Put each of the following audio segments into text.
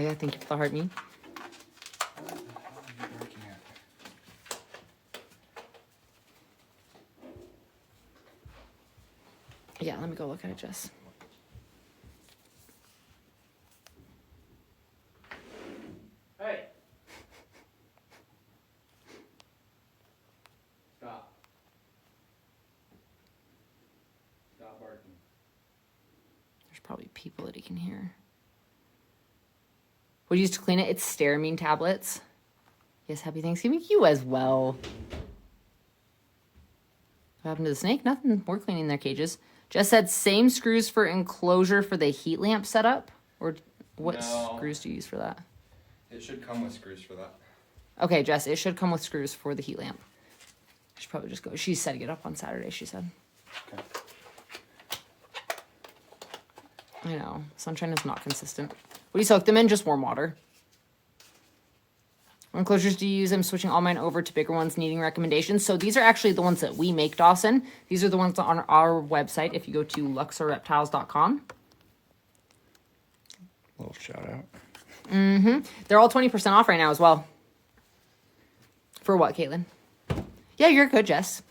Yeah, thank you for the heart me. Yeah, let me go look at it, Jess. Hey. Stop. Stop barking. There's probably people that he can hear. What do you use to clean it? It's Stearamine tablets. Yes, happy Thanksgiving. You as well. What happened to the snake? Nothing. We're cleaning their cages. Jess said same screws for enclosure for the heat lamp setup? Or what screws do you use for that? It should come with screws for that. Okay, Jess, it should come with screws for the heat lamp. I should probably just go. She's setting it up on Saturday, she said. Okay. I know. Sunshine is not consistent. What do you soak them in? Just warm water. What enclosures do you use? I'm switching all mine over to bigger ones, needing recommendations. So these are actually the ones that we make, Dawson. These are the ones on our website. If you go to luxorreptiles.com. Little shout out. They're all 20% off right now as well. For what, Caitlin? Yeah, you're good, Jess.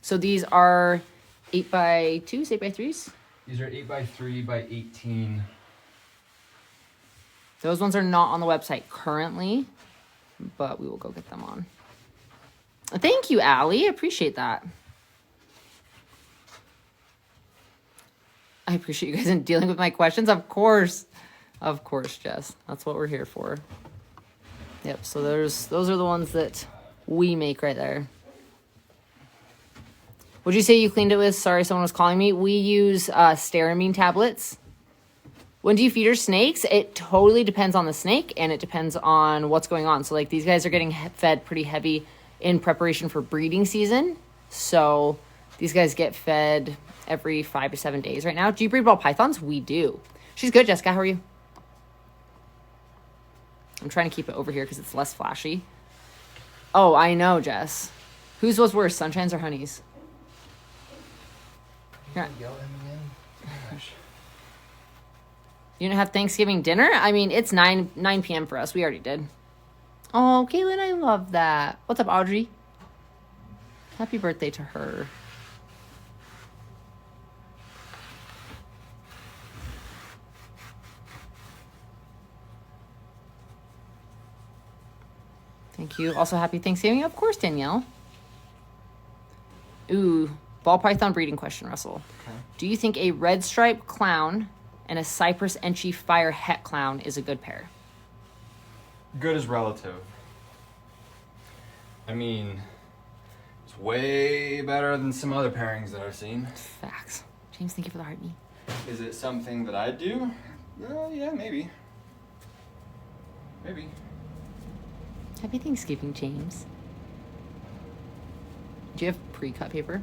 So these are 8x2s, 8x3s? These are 8x3 by 18. Those ones are not on the website currently, but we will go get them on. Thank you, Allie. Appreciate that. I appreciate you guys dealing with my questions. Of course, Jess. That's what we're here for. Yep. So those are the ones that we make right there. What'd you say you cleaned it with? Sorry, someone was calling me. We use Stearamine tablets. When do you feed your snakes? It totally depends on the snake, and it depends on what's going on. So, like, these guys are getting fed pretty heavy in preparation for breeding season. So, these guys get fed every 5 to 7 days right now. Do you breed ball pythons? We do. She's good, Jessica. How are you? I'm trying to keep it over here because it's less flashy. Oh, I know, Jess. Whose was worse, Sunshine's or Honey's? You're not... Yell at me again? Gosh. You didn't have Thanksgiving dinner? I mean, it's 9 p.m. for us. We already did. Oh, Caitlin, I love that. What's up, Audrey? Happy birthday to her. Thank you. Also, happy Thanksgiving. Of course, Danielle. Ooh, ball python breeding question, Russell. Okay. Do you think a red stripe clown and a Cypress Enchy fire het clown is a good pair? Good is relative. I mean, it's way better than some other pairings that I've seen. Facts. James, thank you for the heart knee. Is it something that I do? Well, yeah, maybe. Maybe. Happy Thanksgiving, James. Do you have pre-cut paper?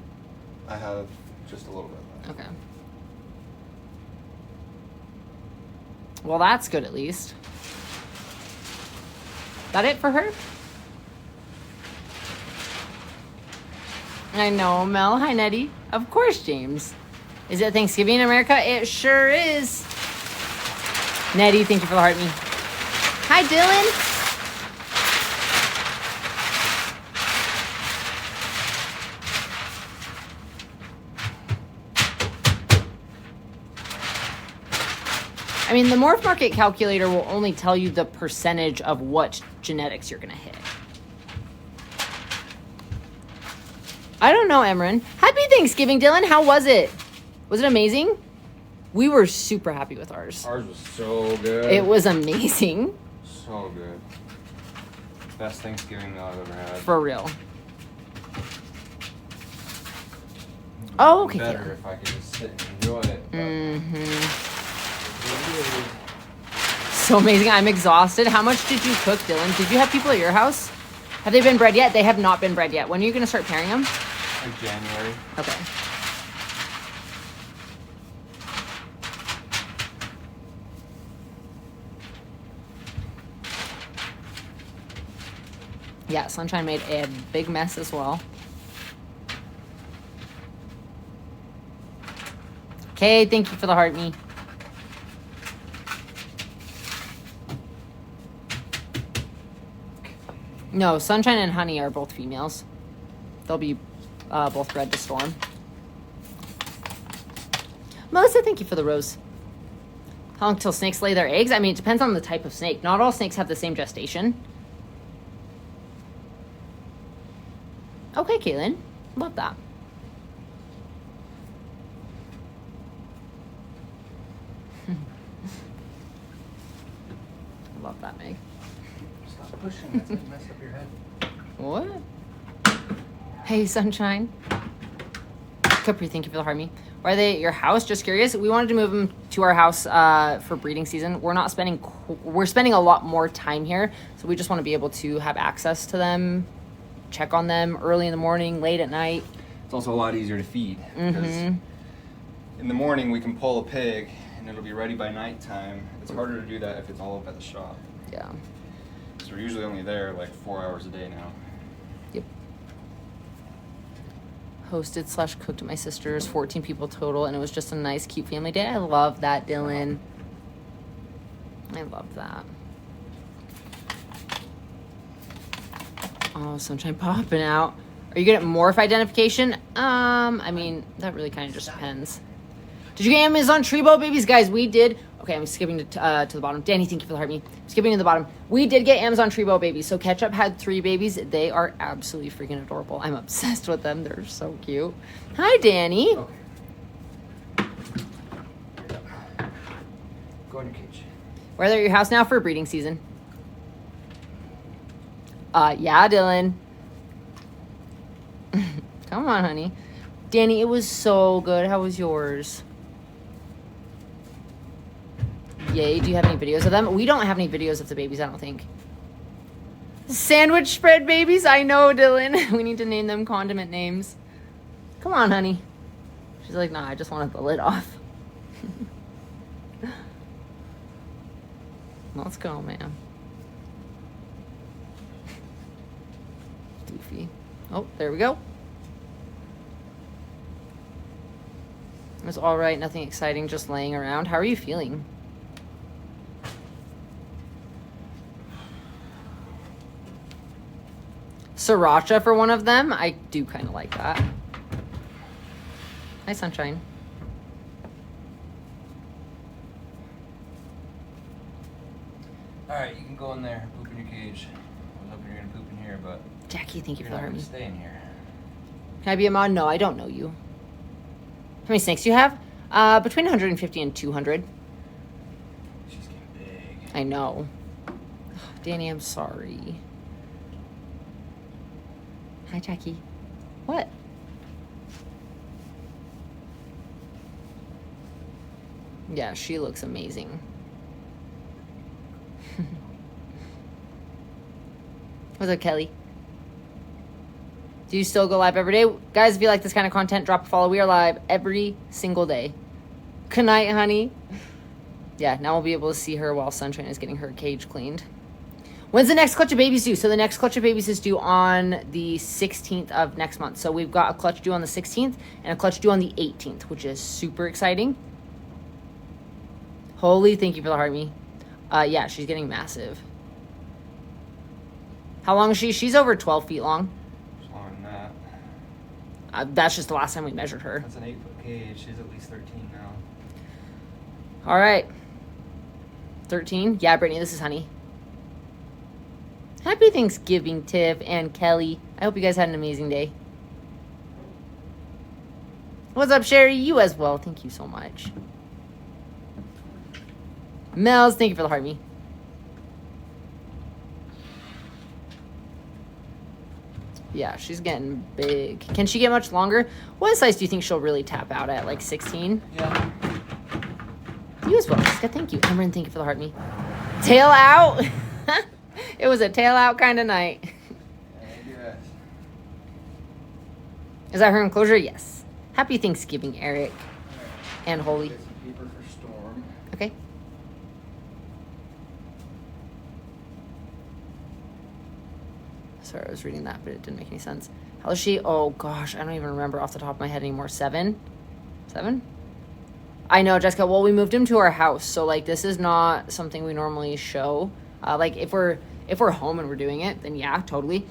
I have just a little bit left. Okay. Well, that's good at least. That it for her? I know, Mel. Hi, Nettie. Of course, James. Is it Thanksgiving in America? It sure is. Nettie, thank you for the heart me. Hi, Dylan. I mean, the Morph Market calculator will only tell you the percentage of what genetics you're going to hit. I don't know, Emran. Happy Thanksgiving, Dylan. How was it? Was it amazing? We were super happy with ours. Ours was so good. It was amazing. So good. Best Thanksgiving meal I've ever had. For real. Oh, okay. Better if I could just sit and enjoy it. Mm-hmm. So amazing. I'm exhausted. How much did you cook, Dylan? Did you have people at your house? Have they been bred yet? They have not been bred yet. When are you going to start pairing them? Like January. Okay. Yeah, Sunshine made a big mess as well. Okay, thank you for the heart me. No, Sunshine and Honey are both females. They'll be both bred to Storm. Melissa, thank you for the rose. How long till snakes lay their eggs? I mean, it depends on the type of snake. Not all snakes have the same gestation. Okay, Caitlin. Love that. Love that, Meg. Stop pushing. That's gonna mess up your head. What? Hey, Sunshine. Capri, thank you for the Harmony. Why are they at your house? Just curious. We wanted to move them to our house for breeding season. We're spending a lot more time here, so we just want to be able to have access to them, check on them early in the morning, late at night. It's also a lot easier to feed because in the morning we can pull a pig and it'll be ready by nighttime. It's harder to do that if it's all up at the shop. Yeah. So we're usually only there like 4 hours a day now. Yep. Hosted / cooked at my sister's, 14 people total, and it was just a nice, cute family day. I love that, Dylan. I love that. Oh, Sunshine popping out. Are you good at morph identification? I mean, that really kind of just depends. Did you get Amazon Trebo babies? Guys, we did. Okay, I'm skipping to the bottom. Danny, thank you for the heart me. Skipping to the bottom. We did get Amazon Trebo babies. So Ketchup had 3 babies. They are absolutely freaking adorable. I'm obsessed with them. They're so cute. Hi, Danny. Okay. Go in your cage. We're at your house now for breeding season. Yeah, Dylan. Come on, honey. Danny, it was so good. How was yours? Yay, do you have any videos of them? We don't have any videos of the babies, I don't think. Sandwich spread babies? I know, Dylan. We need to name them condiment names. Come on, honey. She's like, nah, I just wanted the lid off. Let's go, man. Doofy. Oh, there we go. It was all right, nothing exciting, just laying around. How are you feeling? Sriracha for one of them? I do kind of like that. Hi, Sunshine. Alright, you can go in there, poop in your cage. I was hoping you were gonna poop in here, but Jackie, thank you for you're the not heart. gonna stay in here. Can I be a mod? No, I don't know you. How many snakes do you have? Between 150 and 200. She's getting big. I know. Danny, I'm sorry. Hi, Jackie. What? Yeah, she looks amazing. What's up, Kelly? Do you still go live every day? Guys, if you like this kind of content, drop a follow. We are live every single day. Good night, honey. Yeah, now we'll be able to see her while Sunshine is getting her cage cleaned. When's the next clutch of babies due? So the next clutch of babies is due on the 16th of next month. So we've got a clutch due on the 16th and a clutch due on the 18th, which is super exciting. Holy, thank you for the heart me. Yeah, she's getting massive. How long is she? She's over 12 feet long. She's longer than that. That's just the last time we measured her. That's an 8-foot cage. She's at least 13 now. All right. 13? Yeah, Brittany, this is Honey. Happy Thanksgiving, Tiff and Kelly. I hope you guys had an amazing day. What's up, Sherry? You as well. Thank you so much. Mel's, thank you for the heart me. Yeah, she's getting big. Can she get much longer? What size do you think she'll really tap out at? Like 16? Yeah. You as well, Jessica. Thank you. Emran, thank you for the heart me. Tail out. It was a tail out kind of night. Yes. Is that her enclosure? Yes. Happy Thanksgiving, Eric. And Holy. Get some paper for Storm. Okay. Sorry, I was reading that, but it didn't make any sense. How is she? Oh, gosh. I don't even remember off the top of my head anymore. 7? 7? I know, Jessica. Well, we moved him to our house. So, like, this is not something we normally show. Like, if we're If we're home and we're doing it, then yeah, totally.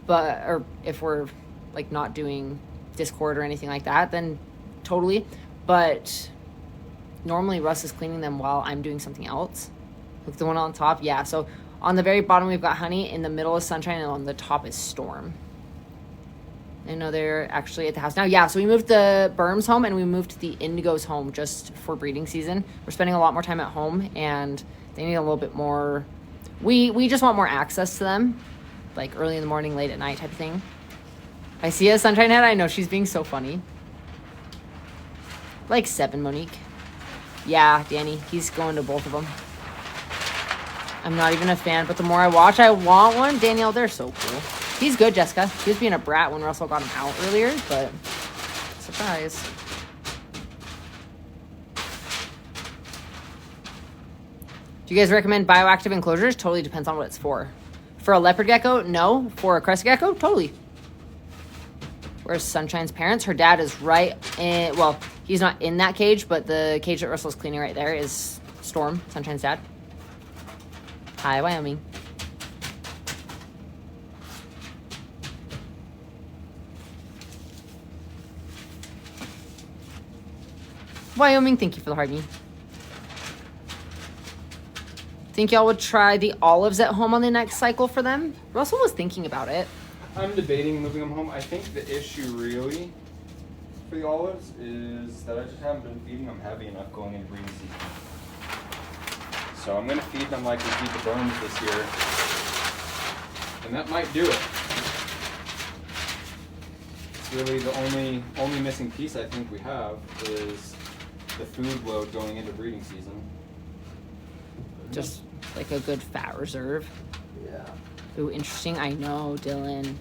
But, or if we're like not doing Discord or anything like that, then totally. But normally Russ is cleaning them while I'm doing something else. Like the one on top, yeah. So on the very bottom we've got Honey, in the middle is Sunshine, and on the top is Storm. I know they're actually at the house now. Yeah, so we moved the Berms home and we moved the Indigos home just for breeding season. We're spending a lot more time at home and they need a little bit more. We just want more access to them, like early in the morning, late at night type of thing. I see a Sunshine Head. I know, she's being so funny. Like 7, Monique. Yeah, Danny, he's going to both of them. I'm not even a fan, but the more I watch, I want one. Danielle, they're so cool. He's good, Jessica. He was being a brat when Russell got him out earlier, but surprise. Do you guys recommend bioactive enclosures? Totally depends on what it's for. For a leopard gecko, no. For a crested gecko, totally. Where's Sunshine's parents? Her dad is right in, well, he's not in that cage, but the cage that Russell's cleaning right there is Storm, Sunshine's dad. Hi, Wyoming. Wyoming, thank you for the heart me. Think y'all would try the olives at home on the next cycle for them? Russell was thinking about it. I'm debating moving them home. I think the issue really for the olives is that I just haven't been feeding them heavy enough going into breeding season. So I'm gonna feed them like we feed the Berms this year. And that might do it. It's really the only missing piece I think we have is the food load going into breeding season. Just like a good fat reserve. Yeah. Ooh, interesting. I know, Dylan.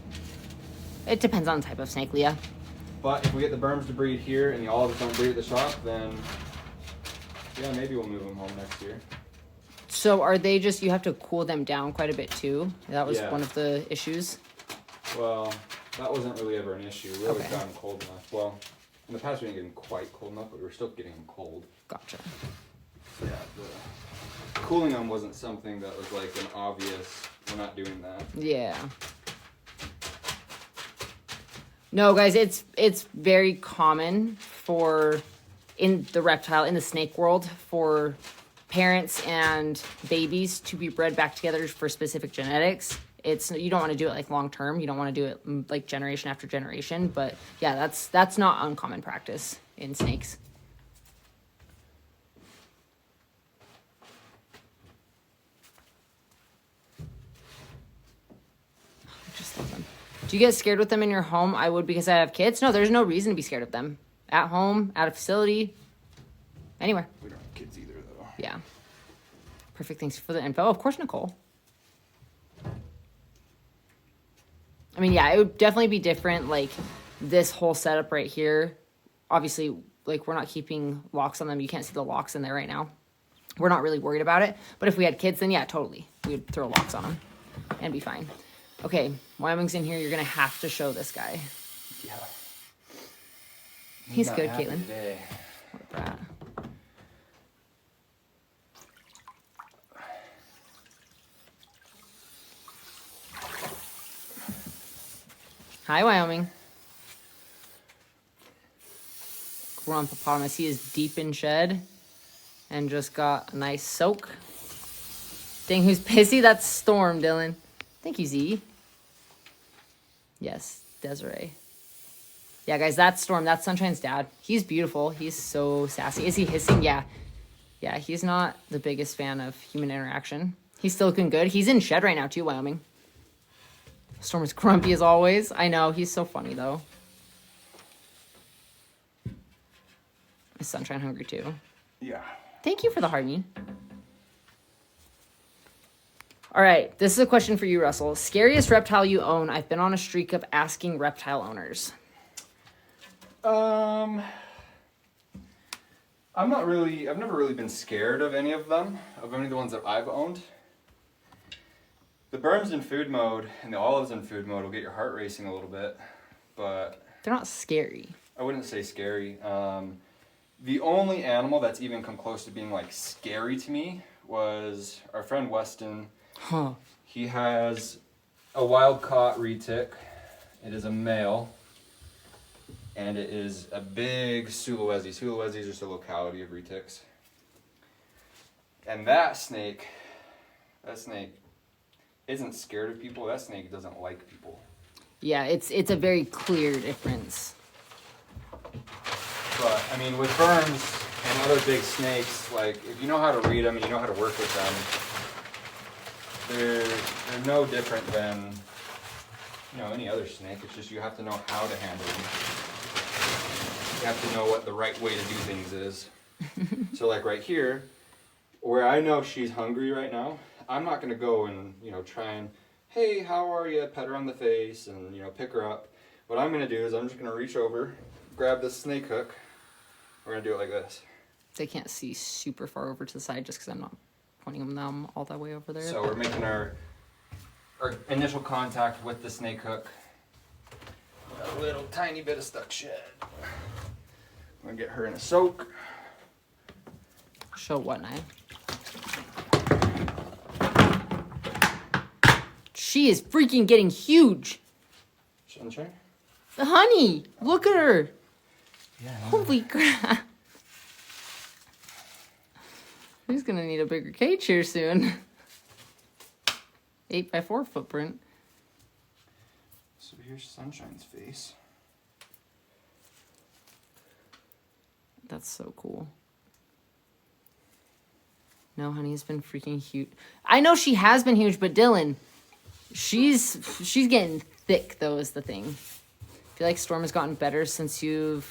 It depends on the type of snake, Leah. But if we get the Berms to breed here and the olives don't breed at the shop, then yeah, maybe we'll move them home next year. So are they just, you have to cool them down quite a bit too? That was Yeah. one of the issues? Well, that wasn't really ever an issue. We always Okay. got them cold enough. Well, in the past we didn't get them quite cold enough, but we were still getting them cold. Gotcha. So yeah, the cooling them wasn't something that was like an obvious, we're not doing that. Yeah. No, guys, it's very common for, in the snake world, for parents and babies to be bred back together for specific genetics. You don't want to do it like long term. You don't want to do it like generation after generation. But yeah, that's not uncommon practice in snakes. I just love them. Do you get scared with them in your home? I would, because I have kids. No, there's no reason to be scared of them. At home, at a facility, anywhere. We don't have kids either though. Yeah. Perfect. Thanks for the info. Of course, Nicole. I mean, yeah, it would definitely be different. Like this whole setup right here. Obviously, like we're not keeping locks on them. You can't see the locks in there right now. We're not really worried about it. But if we had kids, then yeah, totally. We would throw locks on them and be fine. Okay, Wyoming's in here. You're going to have to show this guy. Yeah. He's not good, happy Caitlin. today. What a brat. Hi, Wyoming. Grumpopotamus. He is deep in shed and just got a nice soak. Dang, who's pissy? That's Storm, Dylan. Thank you, Z. Yes, Desiree. Yeah, guys, that's Storm. That's Sunshine's dad. He's beautiful. He's so sassy. Is he hissing? Yeah. Yeah, he's not the biggest fan of human interaction. He's still looking good. He's in shed right now, too, Wyoming. Storm is grumpy as always. I know. He's so funny, though. Is Sunshine hungry, too? Yeah. Thank you for the hearty. All right. This is a question for you, Russell. Scariest reptile you own? I've been on a streak of asking reptile owners. I've never really been scared of any of them, of any of the ones that I've owned. The Berms in food mode and the olives in food mode will get your heart racing a little bit, but They're not scary. I wouldn't say scary. The only animal that's even come close to being like scary to me was our friend Weston. Huh. He has a wild-caught retic. It is a male. And it is a big Sulawesi. Sulawesi is just a locality of retics. And that snake isn't scared of people. That snake doesn't like people. Yeah, it's a very clear difference. But, I mean, with berms and other big snakes, like, if you know how to read them and you know how to work with them, they're no different than, you know, any other snake. It's just you have to know how to handle them. You have to know what the right way to do things is. So, like right here, where I know she's hungry right now, I'm not going to go and, you know, try and, hey, how are you? Pet her on the face and, you know, pick her up. What I'm going to do is I'm just going to reach over, grab this snake hook. We're going to do it like this. They can't see super far over to the side just because I'm not pointing them all that way over there. So we're making our initial contact with the snake hook. A little tiny bit of stuck shed. I'm going to get her in a soak. Show what knife? She is freaking getting huge. Sunshine? The honey, look at her. Yeah. Holy crap. She's gonna need a bigger cage here soon. 8x4 footprint. So here's Sunshine's face. That's so cool. No, honey's been freaking huge. I know she has been huge, but Dylan, she's getting thick though is the thing. I feel like Storm has gotten better since you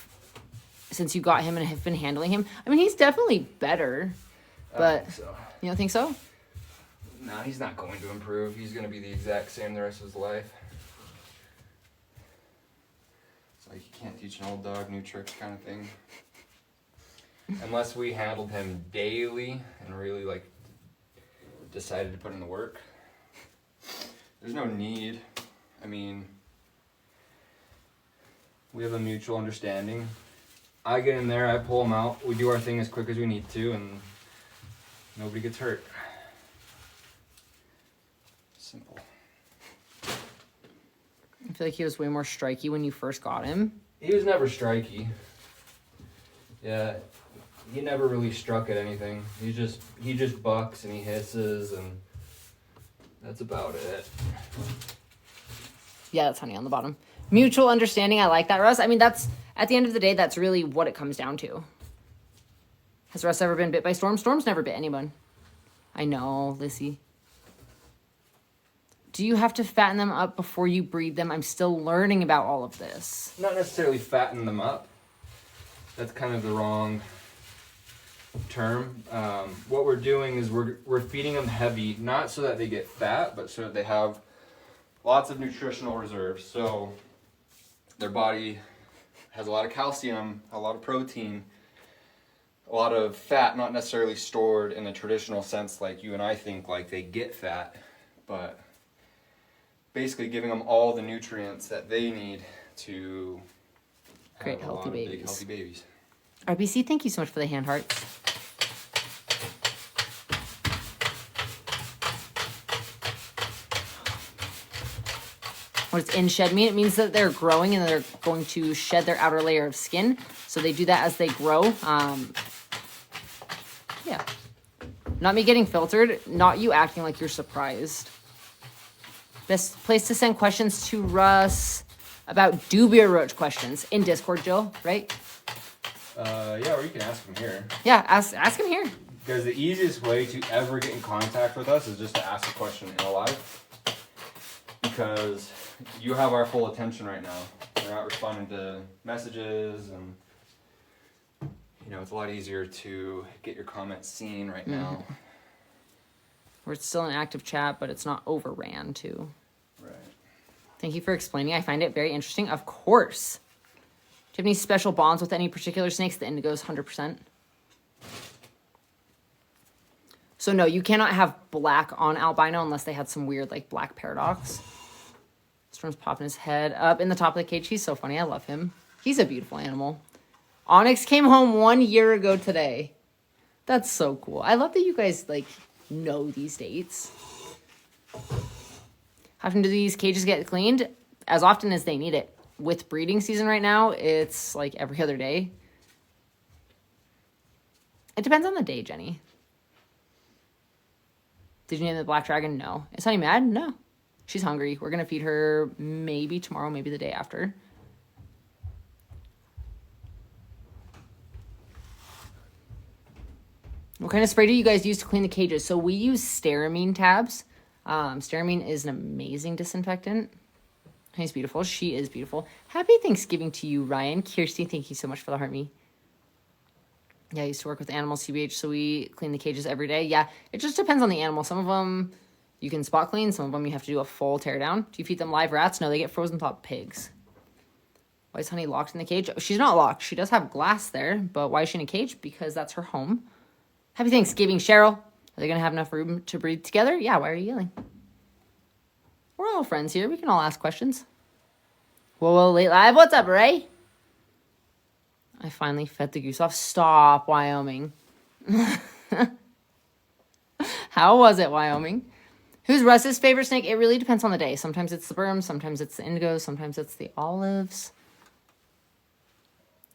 got him and have been handling him. I mean, he's definitely better, I but think so. you don't think so? No, he's not going to improve. He's going to be the exact same the rest of his life. It's like you can't teach an old dog new tricks kind of thing. Unless we handled him daily and really like decided to put in the work. There's no need. I mean, we have a mutual understanding. I get in there, I pull him out, we do our thing as quick as we need to, and nobody gets hurt. Simple. I feel like he was way more striky when you first got him. He was never striky. Yeah, he never really struck at anything. He just bucks and he hisses and that's about it. Yeah, that's honey on the bottom. Mutual understanding, I like that, Russ. I mean, that's, at the end of the day, that's really what it comes down to. Has Russ ever been bit by Storm? Storm's never bit anyone. I know, Lissy. Do you have to fatten them up before you breed them? I'm still learning about all of this. Not necessarily fatten them up. That's kind of the wrong term. What we're doing is we're feeding them heavy, not so that they get fat, but so that they have lots of nutritional reserves. So their body has a lot of calcium, a lot of protein, a lot of fat, not necessarily stored in a traditional sense like you and I think like they get fat, but basically giving them all the nutrients that they need to Create have a lot healthy of big, babies. healthy babies. RBC, thank you so much for the hand hearts. What does in shed mean? It means that they're growing and they're going to shed their outer layer of skin. So they do that as they grow. Yeah. Not me getting filtered. Not you acting like you're surprised. Best place to send questions to Russ about dubia roach questions in Discord, Jill, right? Yeah, or you can ask them here. Yeah, ask him here. Because the easiest way to ever get in contact with us is just to ask a question in a live. Because you have our full attention right now. We're not responding to messages and you know, it's a lot easier to get your comments seen right now. We're still in active chat, but it's not overran too. Right. Thank you for explaining. I find it very interesting. Of course. Do you have any special bonds with any particular snakes? The indigos, 100%. So no, you cannot have black on albino unless they had some weird like black paradox. Storm's popping his head up in the top of the cage. He's so funny. I love him. He's a beautiful animal. Onyx came home 1 year ago today. That's so cool. I love that you guys like know these dates. How often do these cages get cleaned? As often as they need it. With breeding season right now, it's like every other day. It depends on the day, Jenny. Did you name the black dragon? No. Is Honey mad? No. She's hungry. We're going to feed her maybe tomorrow, maybe the day after. What kind of spray do you guys use to clean the cages? So we use Stearamine tabs. Stearamine is an amazing disinfectant. He's beautiful. She is beautiful. Happy Thanksgiving to you, Ryan. Kirsty, thank you so much for the heart me. Yeah, I used to work with animals, CBH, so we clean the cages every day. Yeah, it just depends on the animal. Some of them you can spot clean. Some of them you have to do a full tear down. Do you feed them live rats? No, they get frozen top pigs. Why is Honey locked in the cage? Oh, she's not locked. She does have glass there, but why is she in a cage? Because that's her home. Happy Thanksgiving, Cheryl. Are they going to have enough room to breathe together? Yeah, why are you yelling? We're all friends here. We can all ask questions. Whoa, late live. What's up, Ray? I finally fed the goose off. Stop, Wyoming. How was it, Wyoming? Who's Russ's favorite snake? It really depends on the day. Sometimes it's the berms, sometimes it's the indigos, sometimes it's the olives.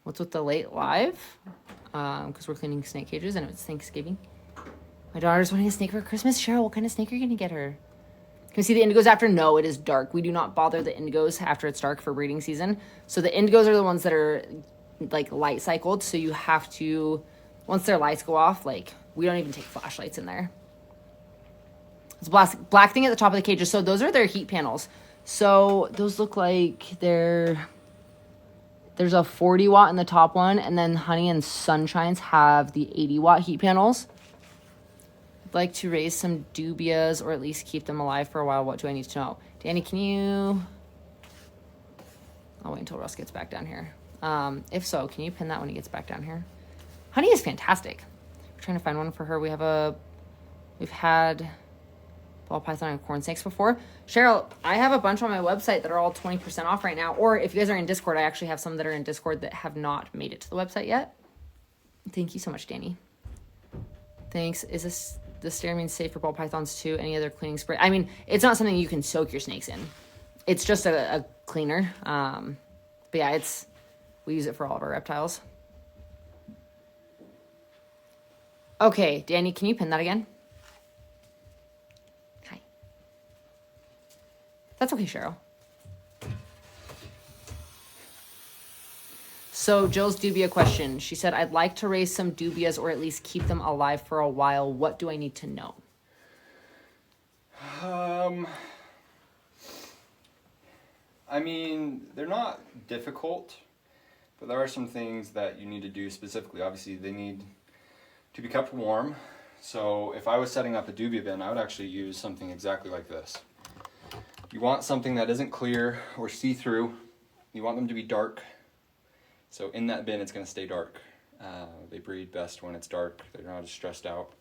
What's with the late live? Because we're cleaning snake cages and it's Thanksgiving. My daughter's wanting a snake for Christmas. Cheryl, what kind of snake are you going to get her? Can we see the indigos after? No, it is dark. We do not bother the indigos after it's dark for breeding season. So the indigos are the ones that are like light cycled. So you have to, once their lights go off, like we don't even take flashlights in there. It's a black thing at the top of the cages. So those are their heat panels. So those look like there's a 40 watt in the top one. And then Honey and Sunshines have the 80 watt heat panels. Like to raise some dubias or at least keep them alive for a while. What do I need to know? Danny, can you... I'll wait until Russ gets back down here. If so, can you pin that when he gets back down here? Honey is fantastic. We're trying to find one for her. We've had ball python and corn snakes before. Cheryl, I have a bunch on my website that are all 20% off right now. Or if you guys are in Discord, I actually have some that are in Discord that have not made it to the website yet. Thank you so much, Danny. Thanks. Is this... The Stearamine safe for ball pythons too? Any other cleaning spray? I mean, it's not something you can soak your snakes in. It's just a cleaner. But yeah, we use it for all of our reptiles. Okay, Danny, can you pin that again? Hi. That's okay, Cheryl. So Jill's dubia question. She said, I'd like to raise some dubias or at least keep them alive for a while. What do I need to know? I mean, they're not difficult, but there are some things that you need to do specifically. Obviously, they need to be kept warm. So if I was setting up a dubia bin, I would actually use something exactly like this. You want something that isn't clear or see-through. You want them to be dark. So in that bin, it's going to stay dark. They breed best when it's dark. They're not as stressed out.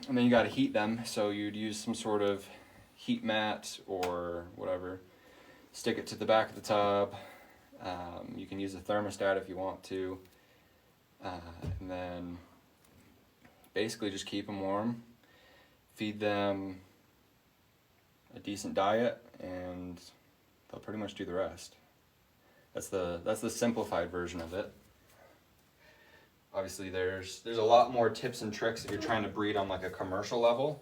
And then you got to heat them. So you'd use some sort of heat mat or whatever. Stick it to the back of the tub. You can use a thermostat if you want to. And then basically just keep them warm. Feed them a decent diet and they'll pretty much do the rest. That's the simplified version of it. Obviously, there's a lot more tips and tricks if you're trying to breed on like a commercial level.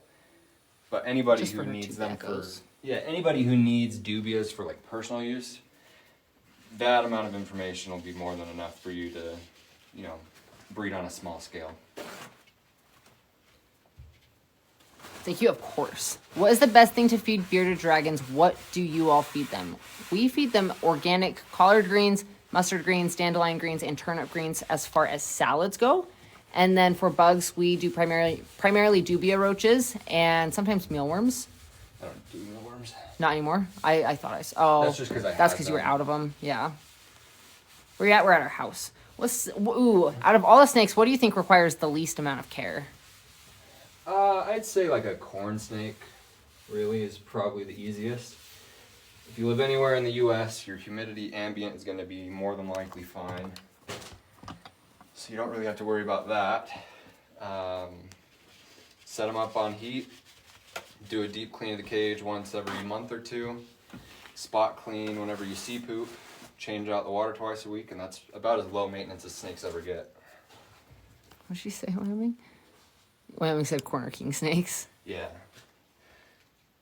But anybody who needs them anybody who needs dubias for like personal use, that amount of information will be more than enough for you to, breed on a small scale. Thank you, of course. What is the best thing to feed bearded dragons? What do you all feed them? We feed them organic collard greens, mustard greens, dandelion greens, and turnip greens as far as salads go. And then for bugs, we do primarily dubia roaches and sometimes mealworms. I don't do mealworms. Not anymore? I thought I saw. Oh, that's just because that's because you were out of them. Yeah. Where you at? We're at our house. Out of all the snakes, what do you think requires the least amount of care? I'd say like a corn snake really is probably the easiest. If you live anywhere in the US, your humidity ambient is going to be more than likely fine. So you don't really have to worry about that. Set them up on heat. Do a deep clean of the cage once every month or two. Spot clean whenever you see poop. Change out the water twice a week, and that's about as low maintenance as snakes ever get. What did she say, Wyoming? Wyoming said corner king snakes. Yeah.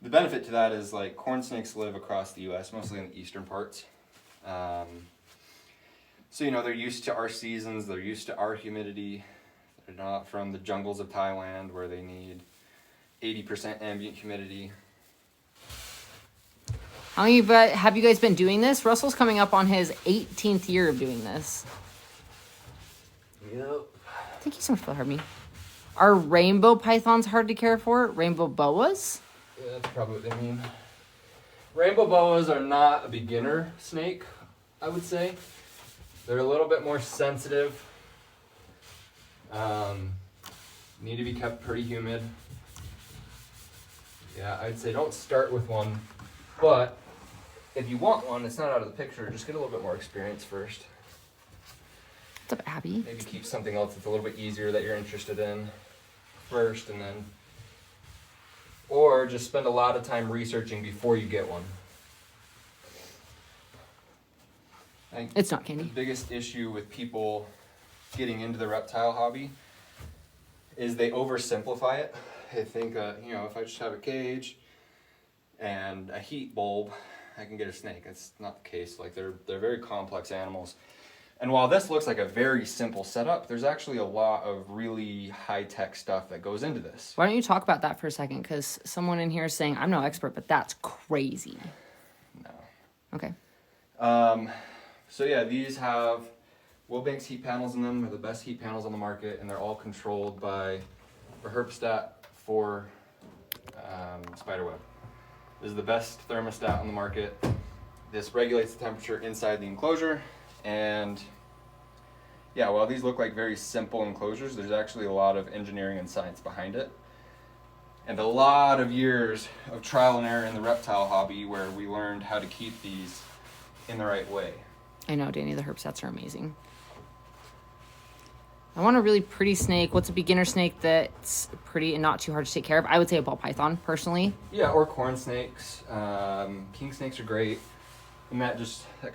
The benefit to that is like corn snakes live across the U.S., mostly in the eastern parts. So, you know, they're used to our seasons, they're used to our humidity. They're not from the jungles of Thailand where they need 80% ambient humidity. How long have you guys been doing this? Russell's coming up on his 18th year of doing this. Yep. Thank you so much for having me. Are rainbow pythons hard to care for? Rainbow boas? Yeah, that's probably what they mean. Rainbow boas are not a beginner snake, I would say. They're a little bit more sensitive. Need to be kept pretty humid. Yeah, I'd say don't start with one, but if you want one, it's not out of the picture, just get a little bit more experience first. What's up, Abby? Maybe keep something else that's a little bit easier that you're interested in first, and then, or just spend a lot of time researching before you get one. I think It's not candy. the biggest issue with people getting into the reptile hobby is they oversimplify it. They think, you know, if I just have a cage and a heat bulb, I can get a snake. That's not the case. Like they're very complex animals. And while this looks like a very simple setup, there's actually a lot of really high-tech stuff that goes into this. Why don't you talk about that for a second? Because someone in here is saying, I'm no expert, but that's crazy. No. Okay. So yeah, these have Wilbanks heat panels in them. They're the best heat panels on the market, and they're all controlled by a herpstat for spiderweb. This is the best thermostat on the market. This regulates the temperature inside the enclosure, and yeah, while these look like very simple enclosures, there's actually a lot of engineering and science behind it. And a lot of years of trial and error in the reptile hobby where we learned how to keep these in the right way. I know, Danny, the herpstats are amazing. I want a really pretty snake. What's a beginner snake that's pretty and not too hard to take care of? I would say a ball python, personally. Yeah, or corn snakes. King snakes are great. And that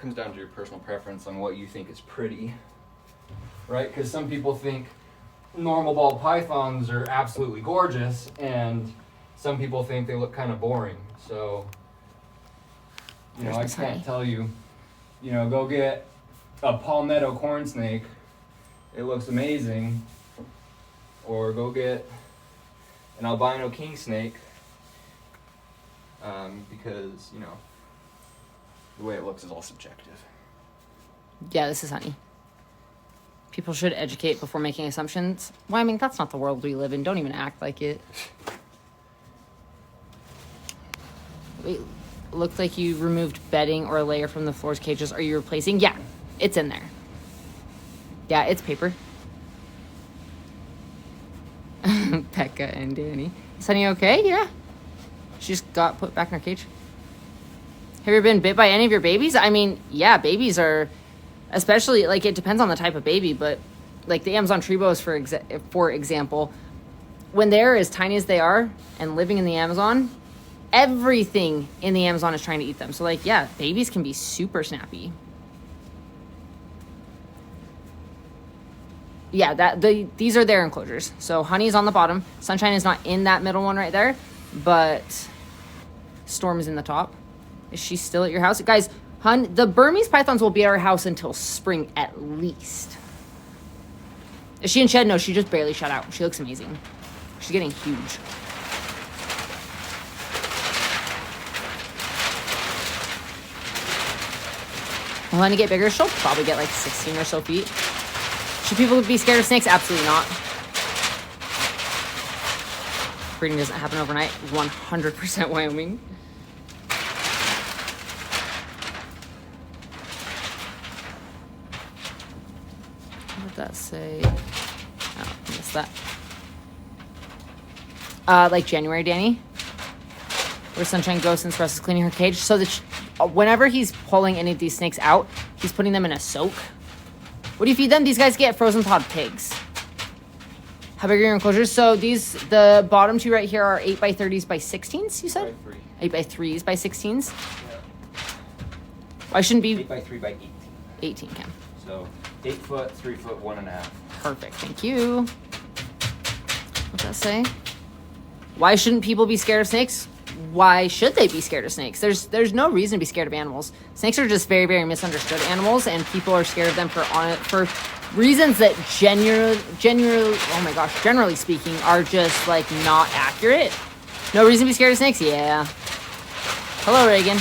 comes down to your personal preference on what you think is pretty. Right? Because some people think normal ball pythons are absolutely gorgeous, and some people think they look kind of boring. So, you know, I can't tell you, you know, go get a palmetto corn snake. It looks amazing. Or go get an albino king snake. Because, you know, the way it looks is all subjective. Yeah, this is honey. People should educate before making assumptions. Well, I mean, that's not the world we live in. Don't even act like it. Wait, looked like you removed bedding or a layer from the floor's cages. Are you replacing? Yeah, it's in there. Yeah, it's paper. Becca and Danny. Is Honey okay? Yeah. She just got put back in her cage. Have you ever been bit by any of your babies? I mean, yeah, babies are, especially, like, it depends on the type of baby, but, like, the Amazon tree boas, for example, when they're as tiny as they are and living in the Amazon, everything in the Amazon is trying to eat them. So, like, yeah, babies can be super snappy. Yeah, these are their enclosures. So Honey's on the bottom. Sunshine is not in that middle one right there, but Storm is in the top. Is she still at your house? Guys, the Burmese pythons will be at our house until spring at least. Is she in shed? No, she just barely shut out. She looks amazing. She's getting huge. Will Honey get bigger? She'll probably get like 16 or so feet. Should people be scared of snakes? Absolutely not. Breeding doesn't happen overnight. 100% Wyoming. What did that say? Oh, I missed that. Like January, Danny? Where Sunshine goes since Russ is cleaning her cage. So that whenever he's pulling any of these snakes out, he's putting them in a soak. What do you feed them? These guys get frozen thawed pigs. How big are your enclosures? So the bottom two right here are 8x30s by 16s, you said? 8x3s by 16s? Yeah. Why shouldn't be 8x3 by 18. 18, Cam? So 8 foot, 3 foot, 1.5. Perfect, thank you. What's that say? Why shouldn't people be scared of snakes? Why should they be scared of snakes? There's no reason to be scared of animals. Snakes are just very, very misunderstood animals, and people are scared of them for reasons that generally speaking, are just like not accurate. No reason to be scared of snakes? Yeah. Hello, Reagan.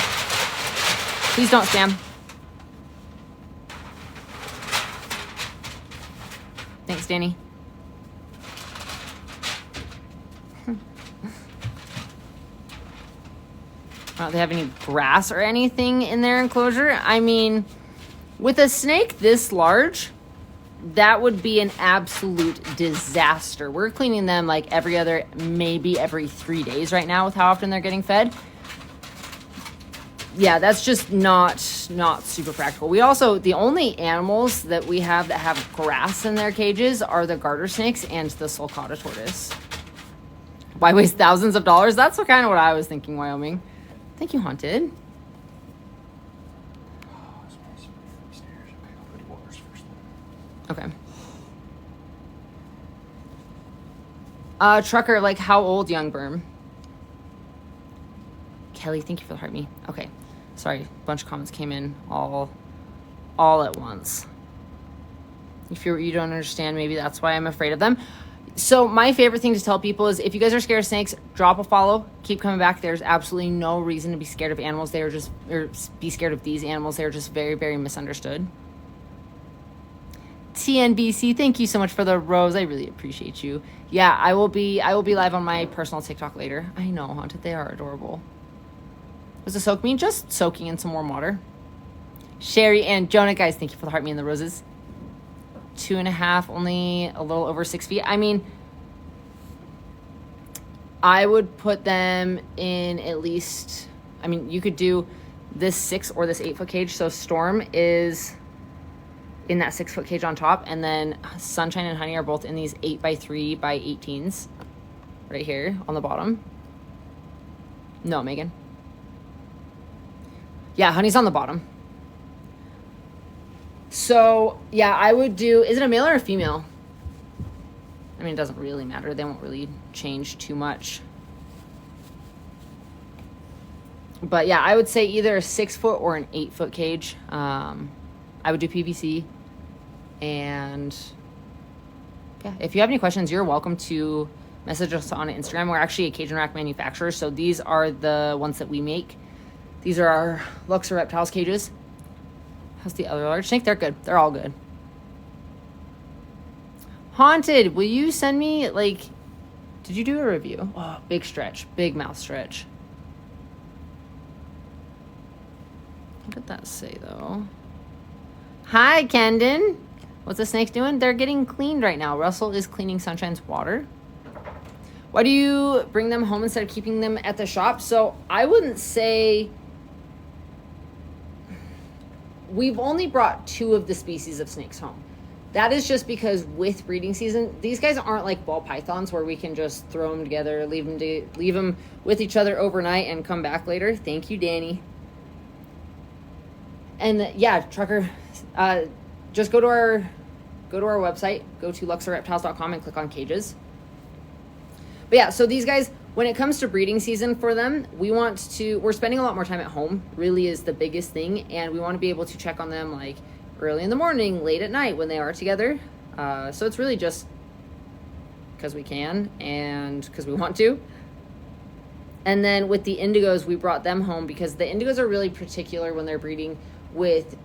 Please don't spam. Thanks, Danny. Don't they have any grass or anything in their enclosure? I mean, with a snake this large, that would be an absolute disaster. We're cleaning them like maybe every 3 days right now with how often they're getting fed. Yeah, that's just not super practical. We also, the only animals that we have that have grass in their cages are the garter snakes and the sulcata tortoise. Why waste thousands of dollars? That's kind of what I was thinking, Wyoming. Thank you, Haunted. Okay. Trucker, like how old, young Berm? Kelly, thank you for the heart me. Okay. Sorry, a bunch of comments came in all at once. If you don't understand, maybe that's why I'm afraid of them. So my favorite thing to tell people is if you guys are scared of snakes, drop a follow, keep coming back. There's absolutely no reason to be scared of animals. Or be scared of these animals. They're just very, very misunderstood. TNBC, thank you so much for the rose. I really appreciate you. Yeah, I will be live on my personal TikTok later. I know, Haunted, they are adorable. What's the soak mean? Just soaking in some warm water. Sherry and Jonah, guys, thank you for the heart me and the roses. 2.5, only a little over 6 feet. I mean, I would put them in at least, I mean, you could do this 6 or this 8 foot cage. So Storm is in that 6 foot cage on top, and then Sunshine and Honey are both in these 8x3 by 18s right here on the bottom. No, Megan. Yeah, Honey's on the bottom. So, yeah, I would do... Is it a male or a female? I mean, it doesn't really matter. They won't really change too much. But, yeah, I would say either a 6 foot or an 8 foot cage. I would do PVC. And, yeah, if you have any questions, you're welcome to message us on Instagram. We're actually a cage and rack manufacturer, so these are the ones that we make. These are our luxorreptiles cages. How's the other large snake? They're good. They're all good. Haunted, will you send me, like, did you do a review? Oh, big stretch. Big mouth stretch. What did that say, though? Hi, Kendon. What's the snakes doing? They're getting cleaned right now. Russell is cleaning Sunshine's water. Why do you bring them home instead of keeping them at the shop? So I wouldn't say... We've only brought 2 of the species of snakes home. That is just because with breeding season, these guys aren't like ball pythons where we can just throw them together, leave them with each other overnight and come back later. Thank you, Danny. And yeah, Trucker, just go to our website, go to luxorreptiles.com and click on cages. But yeah, so these guys, when it comes to breeding season for them, we're spending a lot more time at home, really is the biggest thing. And we want to be able to check on them like early in the morning, late at night when they are together. So it's really just because we can and because we want to. And then with the indigos, we brought them home because the indigos are really particular when they're breeding with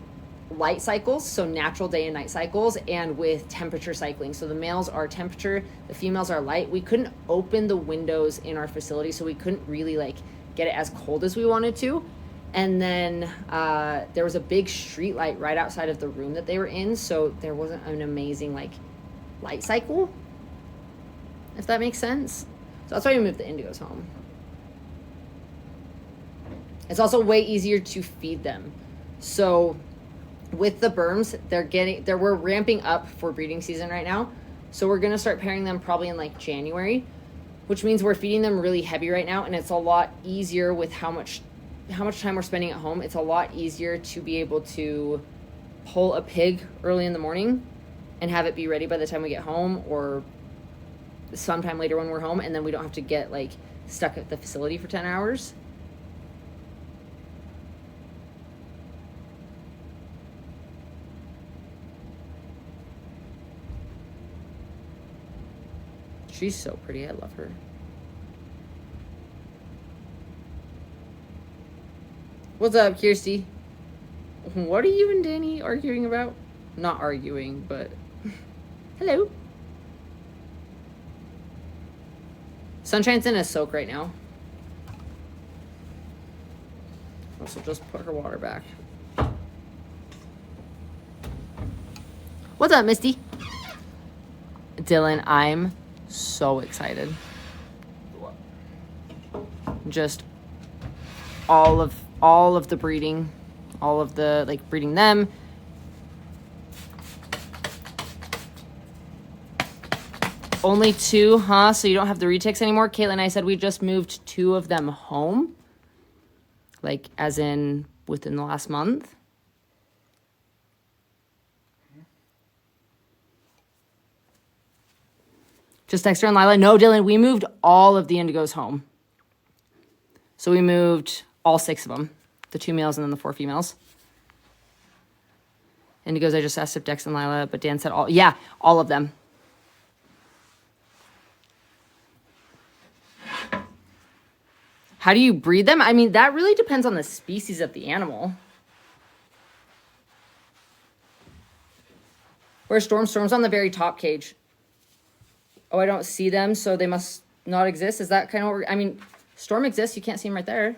light cycles, so natural day and night cycles, and with temperature cycling. So the males are temperature, the females are light. We couldn't open the windows in our facility, so we couldn't really like get it as cold as we wanted to. And then there was a big street light right outside of the room that they were in, so there wasn't an amazing like light cycle, if that makes sense. So that's why we moved the indigos home. It's also way easier to feed them. So with the berms, we're ramping up for breeding season right now. So we're going to start pairing them probably in like January, which means we're feeding them really heavy right now. And it's a lot easier with how much time we're spending at home. It's a lot easier to be able to pull a pig early in the morning and have it be ready by the time we get home, or sometime later when we're home, and then we don't have to get like stuck at the facility for 10 hours. She's so pretty. I love her. What's up, Kirsty? What are you and Danny arguing about? Not arguing, but hello. Sunshine's in a soak right now. Also, just put her water back. What's up, Misty? Dylan, I'm so excited. What? Just all of the breeding, all of the like breeding them. Only 2, huh? So you don't have the retics anymore? Caitlin, I said we just moved 2 of them home. Like, as in within the last month. Just Dexter and Lila. No, Dylan, we moved all of the indigos home. So we moved all 6 of them. The 2 males and then the 4 females. Indigos, I just asked if Dex and Lila, but Dan said all. Yeah, all of them. How do you breed them? I mean, that really depends on the species of the animal. Where's Storm? Storm's on the very top cage. Oh, I don't see them, so they must not exist. Is that kind of what I mean, Storm exists. You can't see him right there.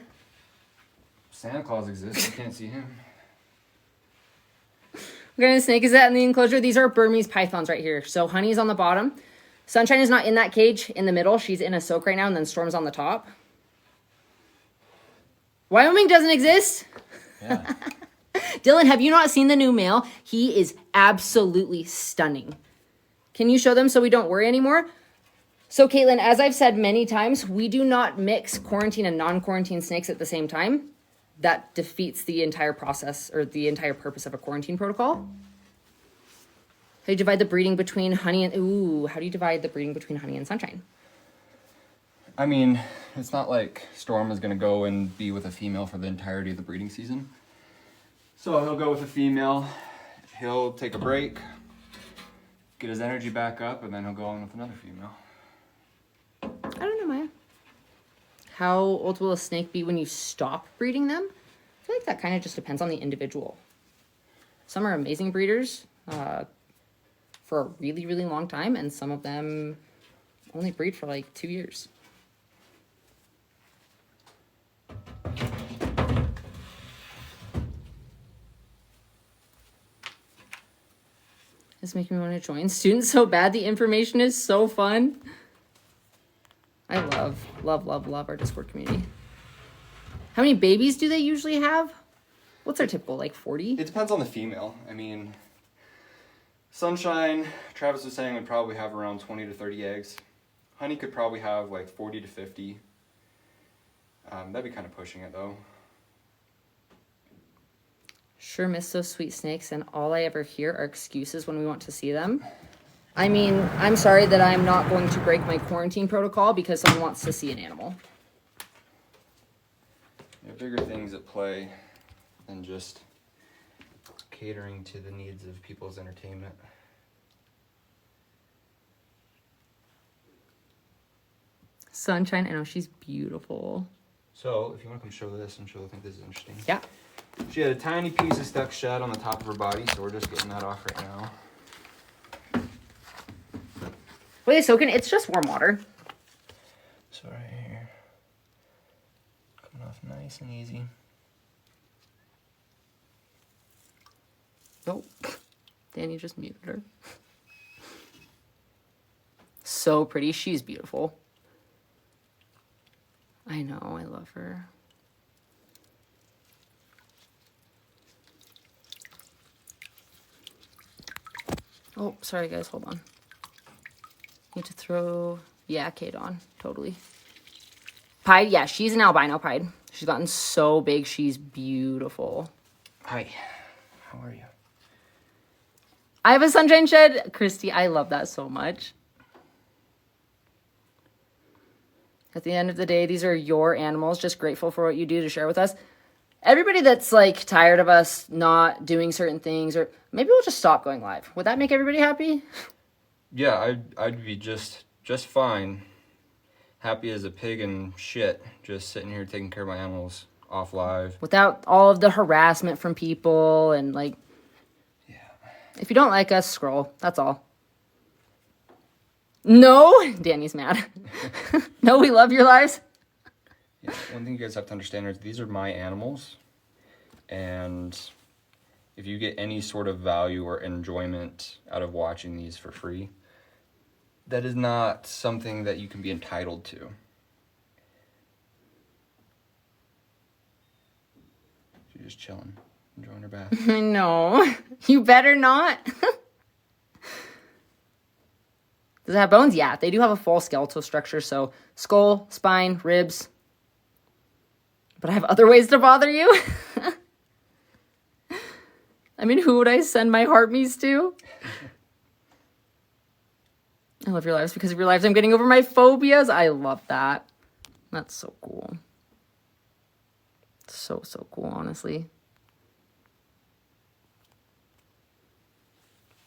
Santa Claus exists. You can't see him. What kind of snake is that in the enclosure? These are Burmese pythons right here. So Honey's on the bottom. Sunshine is not in that cage in the middle. She's in a soak right now, and then Storm's on the top. Wyoming doesn't exist. Yeah. Dylan, have you not seen the new male? He is absolutely stunning. Can you show them so we don't worry anymore? So, Caitlin, as I've said many times, we do not mix quarantine and non-quarantine snakes at the same time. That defeats the entire process or the entire purpose of a quarantine protocol. How do you divide the breeding between Honey and... Ooh, how do you divide the breeding between Honey and Sunshine? I mean, it's not like Storm is going to go and be with a female for the entirety of the breeding season. So he'll go with a female, he'll take a break, get his energy back up, and then he'll go on with another female. I don't know, Maya. How old will a snake be when you stop breeding them? I feel like that kind of just depends on the individual. Some are amazing breeders for a really, really long time, and some of them only breed for like 2 years. This makes me want to join students so bad. The information is so fun. I love our Discord community. How many babies do they usually have? What's our typical, like 40? It depends on the female. I mean, Sunshine, Travis was saying, would probably have around 20 to 30 eggs. Honey could probably have like 40 to 50. That'd be kind of pushing it though. Sure miss those sweet snakes, and all I ever hear are excuses when we want to see them. I mean, I'm sorry that I'm not going to break my quarantine protocol because someone wants to see an animal. There are bigger things at play than just catering to the needs of people's entertainment. Sunshine, I know she's beautiful. So, if you want to come show this, I'm sure they'll think this is interesting. Yeah. She had a tiny piece of stuck shut on the top of her body, so we're just getting that off right now. Were they soaking? It's just warm water. So right here. Coming off nice and easy. Oh, Danny just muted her. So pretty. She's beautiful. I know. I love her. Oh, sorry guys. Hold on. Need to throw, yeah, Kate on, totally. Pied, yeah, she's an albino pied. She's gotten so big, she's beautiful. Hi, how are you? I have a sunshine shed. Christy, I love that so much. At the end of the day, these are your animals. Just grateful for what you do to share with us. Everybody that's like tired of us not doing certain things, or maybe we'll just stop going live. Would that make everybody happy? Yeah, I'd be just fine. Happy as a pig and shit, just sitting here taking care of my animals off live. Without all of the harassment from people and like, Yeah. if you don't like us, scroll. That's all. No, Danny's mad. No, we love your lives. Yeah, one thing you guys have to understand is these are my animals, and if you get any sort of value or enjoyment out of watching these for free, that is not something that you can be entitled to. She's just chilling, enjoying her bath. I know. You better not. Does it have bones? Yeah, they do have a full skeletal structure. So skull, spine, ribs. But I have other ways to bother you. I mean, who would I send my heartmeats to? I love your lives. Because of your lives, I'm getting over my phobias. I love that. That's so cool. So, so cool, honestly.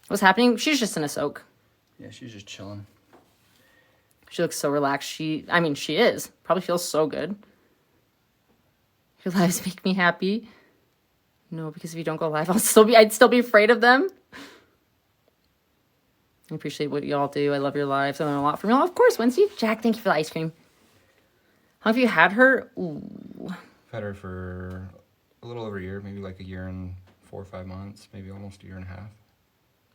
What's happening? She's just in a soak. Yeah, she's just chilling. She looks so relaxed. She is. Probably feels so good. Your lives make me happy. No, because if you don't go live, I'd still be afraid of them. I appreciate what y'all do. I love your lives. I learn a lot from y'all. Of course, Wednesday. Jack, thank you for the ice cream. How long have you had her? Ooh. I've had her for a little over a year, maybe like a year and 4 or 5 months, maybe almost a year and a half.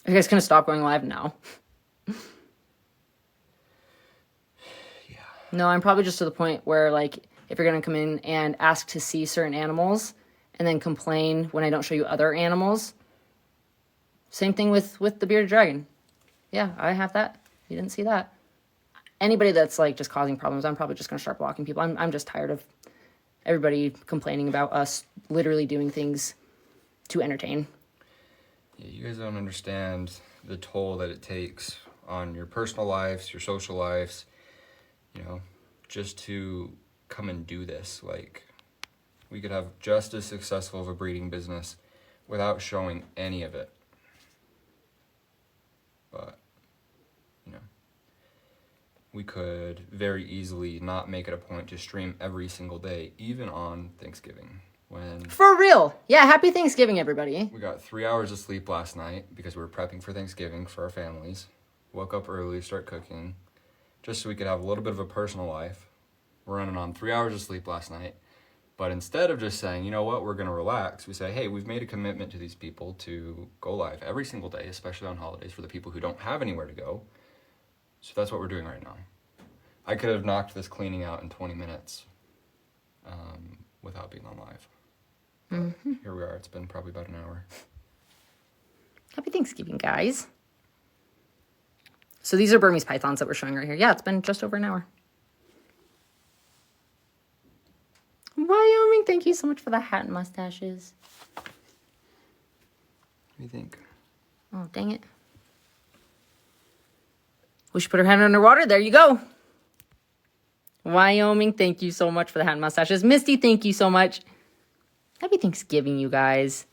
Are you guys gonna stop going live now? Yeah. No, I'm probably just to the point where, like, if you're gonna come in and ask to see certain animals and then complain when I don't show you other animals. Same thing with the bearded dragon. Yeah, I have that. You didn't see that. Anybody that's like just causing problems, I'm probably just gonna start blocking people. I'm just tired of everybody complaining about us literally doing things to entertain. Yeah, you guys don't understand the toll that it takes on your personal lives, your social lives, you know, just to come and do this. Like, we could have just as successful of a breeding business without showing any of it. But, you know, we could very easily not make it a point to stream every single day, even on Thanksgiving. When For real. Yeah, happy Thanksgiving, everybody. we got 3 hours of sleep last night because we were prepping for Thanksgiving for our families. Woke up early, start cooking, just so we could have a little bit of a personal life. We're running on 3 hours of sleep last night. But instead of just saying, you know what, we're going to relax, we say, hey, we've made a commitment to these people to go live every single day, especially on holidays for the people who don't have anywhere to go. So that's what we're doing right now. I could have knocked this cleaning out in 20 minutes without being on live. Here we are. It's been probably about an hour. Happy Thanksgiving, guys. So these are Burmese pythons that we're showing right here. Yeah, it's been just over an hour. Wyoming, thank you so much for the hat and mustaches. What do you think? Oh, dang it. We should put her head underwater. There you go. Wyoming, thank you so much for the hat and mustaches. Misty, thank you so much. Happy Thanksgiving, you guys.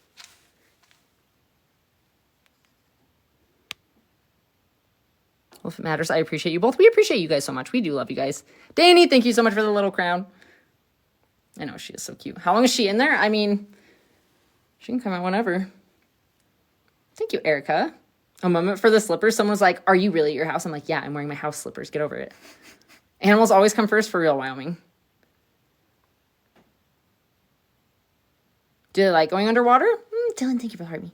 Well, if it matters, I appreciate you both. We appreciate you guys so much. We do love you guys. Danny, thank you so much for the little crown. I know, she is so cute. How long is she in there? I mean, she can come out whenever. Thank you, Erica. A moment for the slippers. Someone was like, are you really at your house? I'm like, yeah, I'm wearing my house slippers. Get over it. Animals always come first for real, Wyoming. Do they like going underwater? Dylan, thank you for the heart me.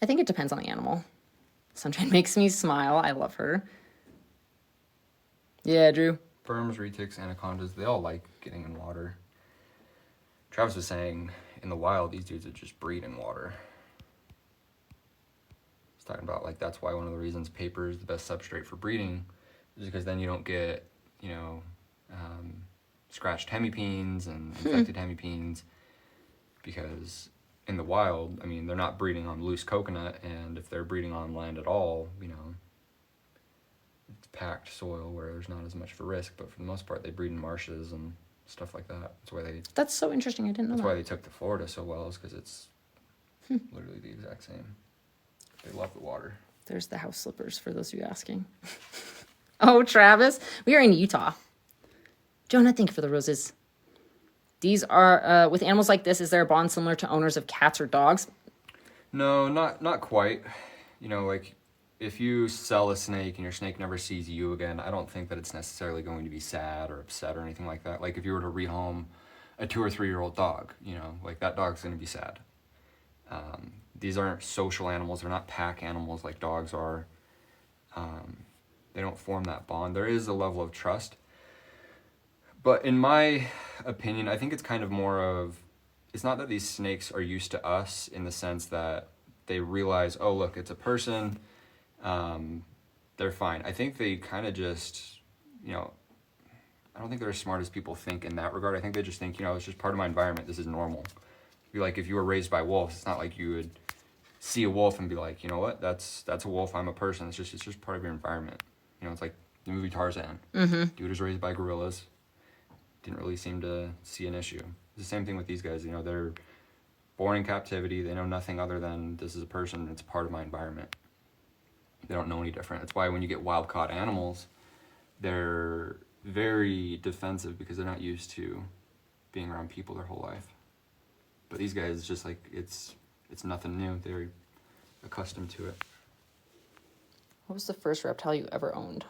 I think it depends on the animal. Sunshine makes me smile. I love her. Yeah, Drew. Firms, retics, anacondas, they all like getting in water. Travis was saying, in the wild, these dudes would just breed in water. It's talking about like that's why one of the reasons paper is the best substrate for breeding is because then you don't get, you know, scratched hemipenes and infected hemipenes, because in the wild, I mean, they're not breeding on loose coconut, and if they're breeding on land at all, you know, it's packed soil where there's not as much of a risk, but for the most part, they breed in marshes and stuff like that. That's so interesting. I didn't know That's that. why they took to Florida so well, is because it's literally the exact same. They love the water. There's the house slippers for those of you asking. Oh, Travis, we are in Utah. Jonah, thank you for the roses. These are, with animals like this, is there a bond similar to owners of cats or dogs? No, not quite. You know, like, if you sell a snake and your snake never sees you again, I don't think that it's necessarily going to be sad or upset or anything like that. Like, if you were to rehome a 2 or 3 year old dog, you know, like, that dog's going to be sad. These aren't social animals. They're not pack animals like dogs are. They don't form that bond. There is a level of trust. But in my opinion, I think it's kind of more of, it's not that these snakes are used to us in the sense that they realize, oh, look, it's a person, they're fine. I think they kind of just, you know, I don't think they're as smart as people think in that regard. I think they just think, you know, it's just part of my environment, this is normal. Like, if you were raised by wolves, it's not like you would see a wolf and be like, you know what, that's a wolf, I'm a person. It's just part of your environment. You know, it's like the movie Tarzan. Dude was raised by gorillas. Didn't really seem to see an issue. It's the same thing with these guys. You know, they're born in captivity. They know nothing other than this is a person. It's part of my environment. They don't know any different. That's why when you get wild-caught animals, they're very defensive because they're not used to being around people their whole life. But these guys, just like, it's nothing new. They're accustomed to it. What was the first reptile you ever owned?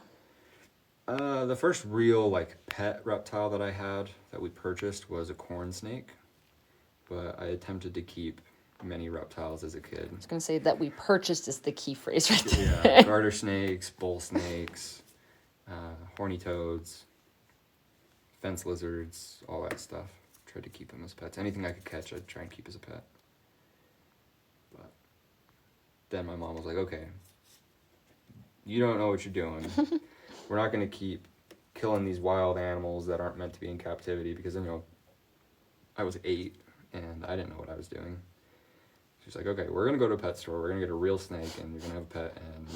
The first real, like, pet reptile that I had that we purchased was a corn snake. But I attempted to keep many reptiles as a kid. I was going to say that we purchased is the key phrase right there. Yeah, garter snakes, bull snakes, horny toads, fence lizards, all that stuff. Tried to keep them as pets. Anything I could catch, I'd try and keep as a pet. But then my mom was like, okay, you don't know what you're doing. We're not going to keep killing these wild animals that aren't meant to be in captivity, because, you know, I was 8 and I didn't know what I was doing. She's like, okay, we're going to go to a pet store, we're going to get a real snake, and you're going to have a pet, and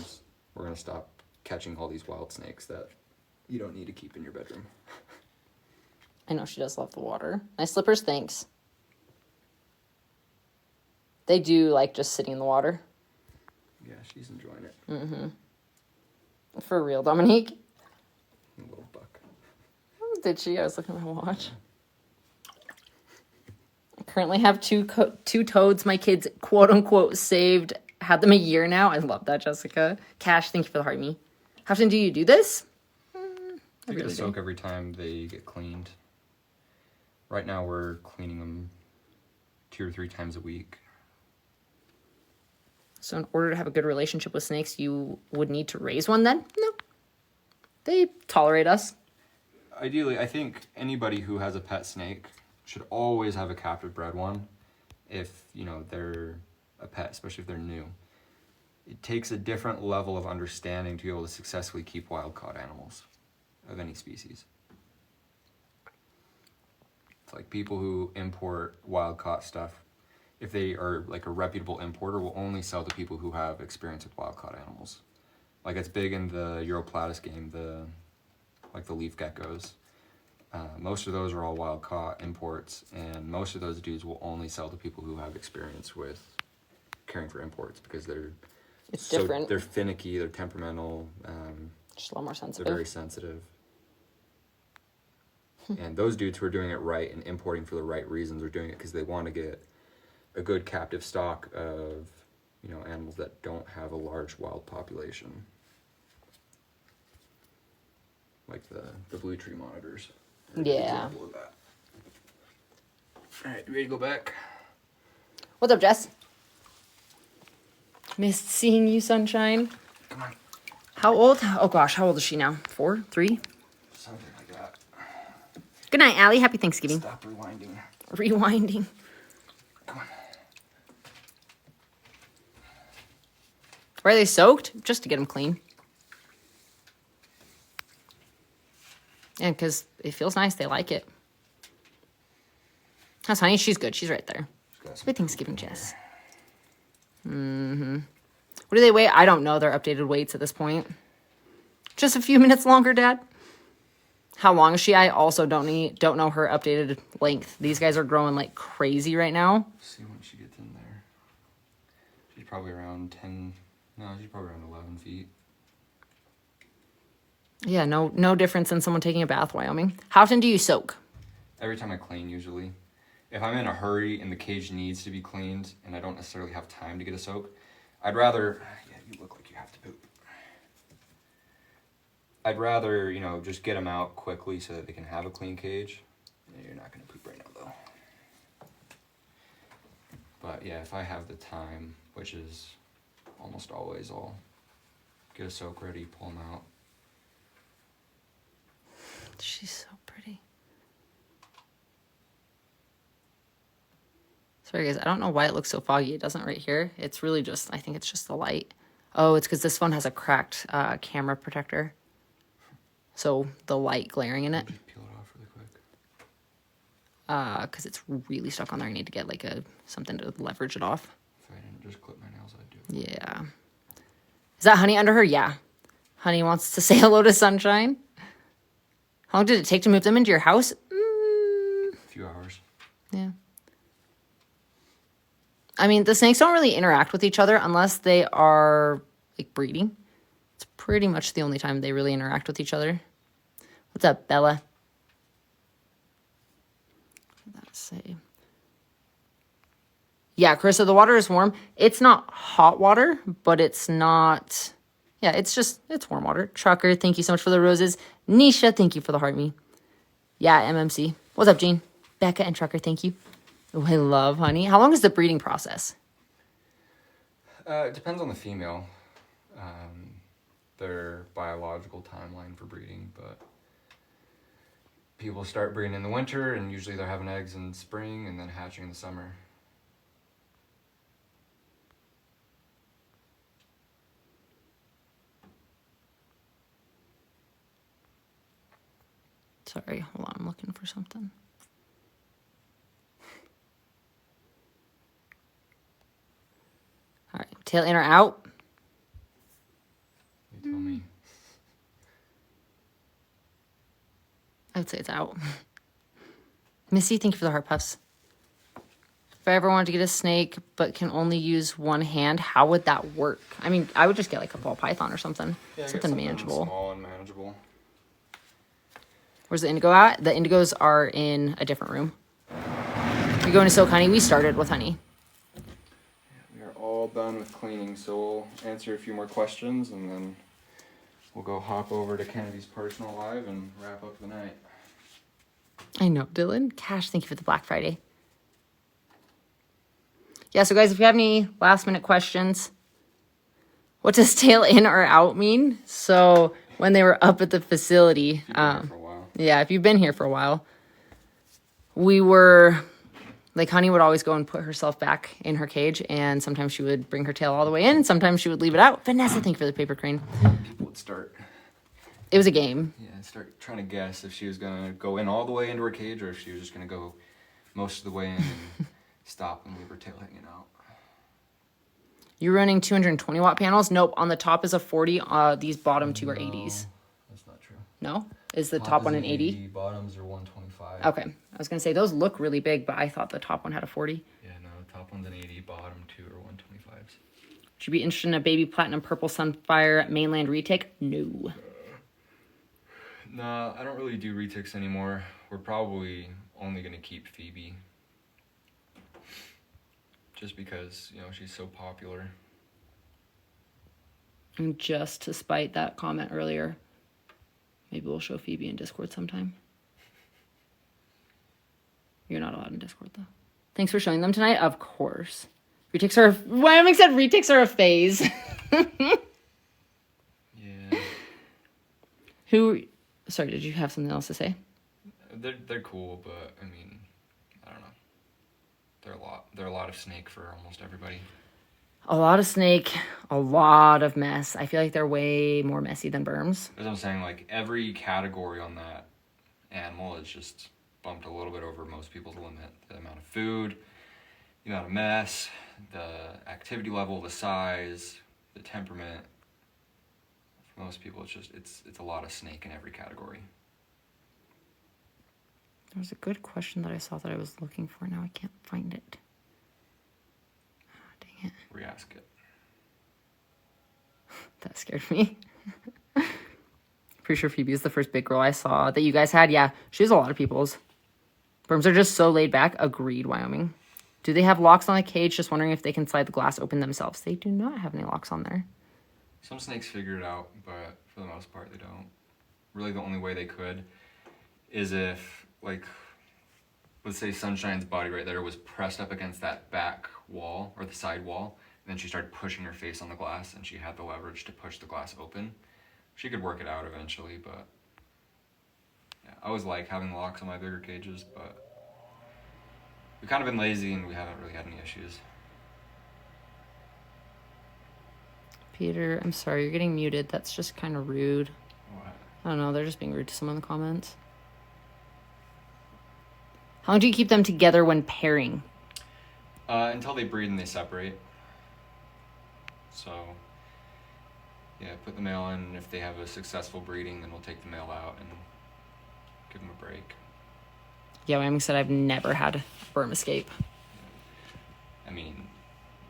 we're going to stop catching all these wild snakes that you don't need to keep in your bedroom. I know she does love the water. Nice slippers, thanks. They do like just sitting in the water. Yeah, she's enjoying it. Mm-hmm. For real, Dominique. A little buck. Oh, did she? I was looking at my watch. I currently have two toads. My kids, quote unquote, saved. Had them a year now. I love that, Jessica. Cash, thank you for the heart me. How often do you do this? They get a soak every time they get cleaned. Right now we're cleaning them 2 or 3 times a week. So in order to have a good relationship with snakes, you would need to raise one then? No. They tolerate us. Ideally, I think anybody who has a pet snake should always have a captive bred one if, you know, they're a pet, especially if they're new. It takes a different level of understanding to be able to successfully keep wild-caught animals of any species. It's like people who import wild-caught stuff, if they are like a reputable importer, will only sell to people who have experience with wild-caught animals. Like, it's big in the Europlatus game, the leaf geckos. Most of those are all wild-caught imports, and most of those dudes will only sell to people who have experience with caring for imports, because they're different. They're finicky, they're temperamental. Just a little more sensitive. They're very sensitive. And those dudes who are doing it right and importing for the right reasons are doing it because they want to get a good captive stock of, you know, animals that don't have a large wild population. Like the blue tree monitors. Yeah. Alright, you ready to go back? What's up, Jess? Missed seeing you, sunshine. Come on. How old? Oh gosh, how old is she now? 4? 3? Something like that. Good night, Allie. Happy Thanksgiving. Stop rewinding. Rewinding. Come on. Why are they soaked? Just to get them clean. And because it feels nice. They like it. That's Honey. She's good. She's right there. Happy Thanksgiving, Jess. Mm-hmm. What do they weigh? I don't know their updated weights at this point. Just a few minutes longer, Dad. How long is she? I also don't know her updated length. These guys are growing like crazy right now. Let's see when she gets in there. She's probably around 10. No, she's probably around 11 feet. Yeah, no difference than someone taking a bath, Wyoming. How often do you soak? Every time I clean, usually. If I'm in a hurry and the cage needs to be cleaned and I don't necessarily have time to get a soak, I'd rather... Yeah, you look like you have to poop. I'd rather, you know, just get them out quickly so that they can have a clean cage. Yeah, you're not going to poop right now, though. But yeah, if I have the time, which is almost always, I'll get a soak ready, pull them out. She's so pretty. Sorry, guys. I don't know why it looks so foggy. It doesn't right here. It's really just, I think it's just the light. Oh, it's because this phone has a cracked camera protector. So the light glaring in it. Just peel it off really quick. Because it's really stuck on there. I need to get like something to leverage it off. If I didn't just clip my nails, I'd do it. Yeah. Is that Honey under her? Yeah. Honey wants to say hello to Sunshine. How long did it take to move them into your house? A few hours. Yeah. I mean, the snakes don't really interact with each other unless they are like breeding. It's pretty much the only time they really interact with each other. What's up, Bella? What did that say? Yeah, Carissa, the water is warm. It's not hot water, but it's not... Yeah, it's warm water. Trucker, thank you so much for the roses. Nisha, thank you for the heart me. Yeah, MMC. What's up, Jean? Becca and Trucker, thank you. Oh, I love Honey. How long is the breeding process? It depends on the female. Their biological timeline for breeding, but people start breeding in the winter, and usually they're having eggs in spring and then hatching in the summer. Sorry, hold on, I'm looking for something. All right, tail in or out? You tell me. I would say it's out. Missy, thank you for the heart puffs. If I ever wanted to get a snake but can only use one hand, how would that work? I mean, I would just get like a ball python or something. Yeah, something manageable. Small and manageable. Where's the indigo at? The indigos are in a different room. You're going to soak Honey? We started with Honey. We are all done with cleaning, so we'll answer a few more questions and then we'll go hop over to Kennedy's personal live and wrap up the night. I know, Dylan. Cash, thank you for the Black Friday. Yeah, so guys, if you have any last minute questions, what does tail in or out mean? So when they were up at the facility, yeah, if you've been here for a while, we were, like, Honey would always go and put herself back in her cage, and sometimes she would bring her tail all the way in, sometimes she would leave it out. Vanessa, thank you for the paper crane. People would start... It was a game. Yeah, start trying to guess if she was going to go in all the way into her cage or if she was just going to go most of the way in and stop and leave her tail hanging out. You're running 220 watt panels? Nope, on the top is a 40, these bottom two are 80s. That's not true. No? Is the top one an 80? Bottoms are 125. Okay. I was going to say, those look really big, but I thought the top one had a 40. Yeah, no, the top one's an 80, bottom two are 125s. Should you be interested in a baby platinum purple sunfire mainland retake? No. Nah, I don't really do reticks anymore. We're probably only going to keep Phoebe. Just because, you know, she's so popular. And just to spite that comment earlier, maybe we'll show Phoebe in Discord sometime. You're not allowed in Discord, though. Thanks for showing them tonight. Of course. Reticks are... Wyoming said reticks are a phase. Yeah. Who... Sorry, did you have something else to say? They're cool, but, I mean, I don't know. They're a lot of snake for almost everybody. A lot of snake, a lot of mess. I feel like they're way more messy than berms. As I'm saying, like every category on that animal is just bumped a little bit over most people's limit. The amount of food, the amount of mess, the activity level, the size, the temperament. For most people, it's a lot of snake in every category. There was a good question that I saw that I was looking for. Now I can't find it. Oh, dang it. Re-ask it. That scared me. Pretty sure Phoebe is the first big girl I saw that you guys had. Yeah, she has a lot of people's. Berms are just so laid back. Agreed, Wyoming. Do they have locks on the cage? Just wondering if they can slide the glass open themselves. They do not have any locks on there. Some snakes figure it out, but for the most part, they don't. Really, the only way they could is if, like, let's say Sunshine's body right there was pressed up against that back wall or the side wall, and then she started pushing her face on the glass, and she had the leverage to push the glass open. She could work it out eventually, but yeah, I always like having locks on my bigger cages, but we've kind of been lazy and we haven't really had any issues. Peter, I'm sorry, you're getting muted. That's just kind of rude. What? I don't know, they're just being rude to someone in the comments. How long do you keep them together when pairing? Until they breed and they separate. So, yeah, put the male in. If they have a successful breeding, then we'll take the male out and give them a break. Yeah, Wyoming said I've never had berm escape. I mean,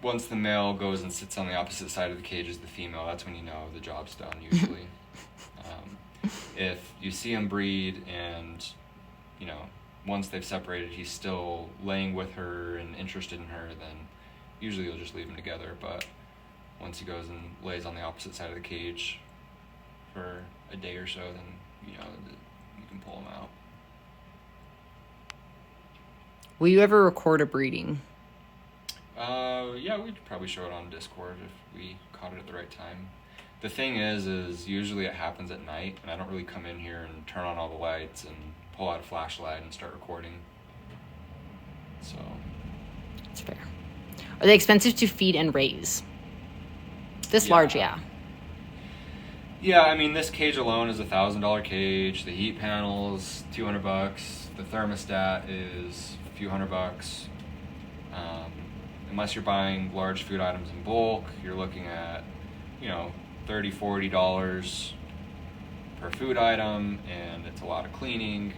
once the male goes and sits on the opposite side of the cage as the female, that's when you know the job's done, usually. If you see him breed and, you know, once they've separated, he's still laying with her and interested in her, then usually you'll just leave them together. But once he goes and lays on the opposite side of the cage for a day or so, then, you know, you can pull him out. Will you ever record a breeding? Yeah, we'd probably show it on Discord if we caught it at the right time. The thing is usually it happens at night, and I don't really come in here and turn on all the lights and pull out a flashlight and start recording. So That's fair. Are they expensive to feed and raise? This large, yeah. Yeah, I mean, this cage alone is $1,000 cage. The heat panel's $200. The thermostat is a few $100. Unless you're buying large food items in bulk, you're looking at, you know, $30, $40 per food item, and it's a lot of cleaning.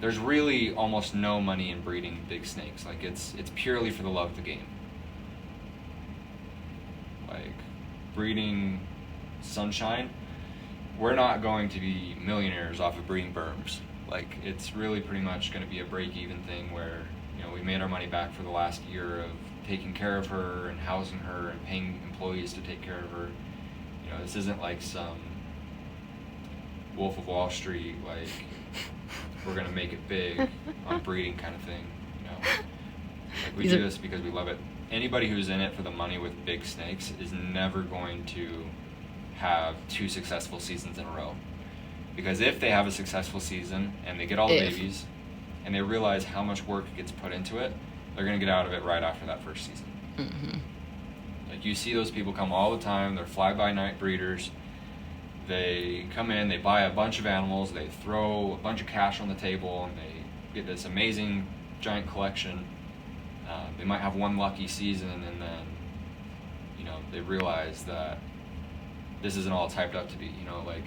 There's really almost no money in breeding big snakes. Like, it's purely for the love of the game. Like, breeding Sunshine, we're not going to be millionaires off of breeding berms. Like, it's really pretty much going to be a break-even thing where, you know, we made our money back for the last year of taking care of her and housing her and paying employees to take care of her. You know, this isn't like some Wolf of Wall Street, like, we're going to make it big on breeding kind of thing, you know. Like, we do this because we love it. Anybody who's in it for the money with big snakes is never going to have 2 successful seasons in a row. Because if they have a successful season and they get all the babies and they realize how much work gets put into it, they're going to get out of it right after that first season. Mm-hmm. Like, you see those people come all the time. They're fly-by-night breeders. They come in, they buy a bunch of animals, they throw a bunch of cash on the table, and they get this amazing giant collection. They might have one lucky season, and then, you know, they realize that this isn't all typed up to be. You know, like,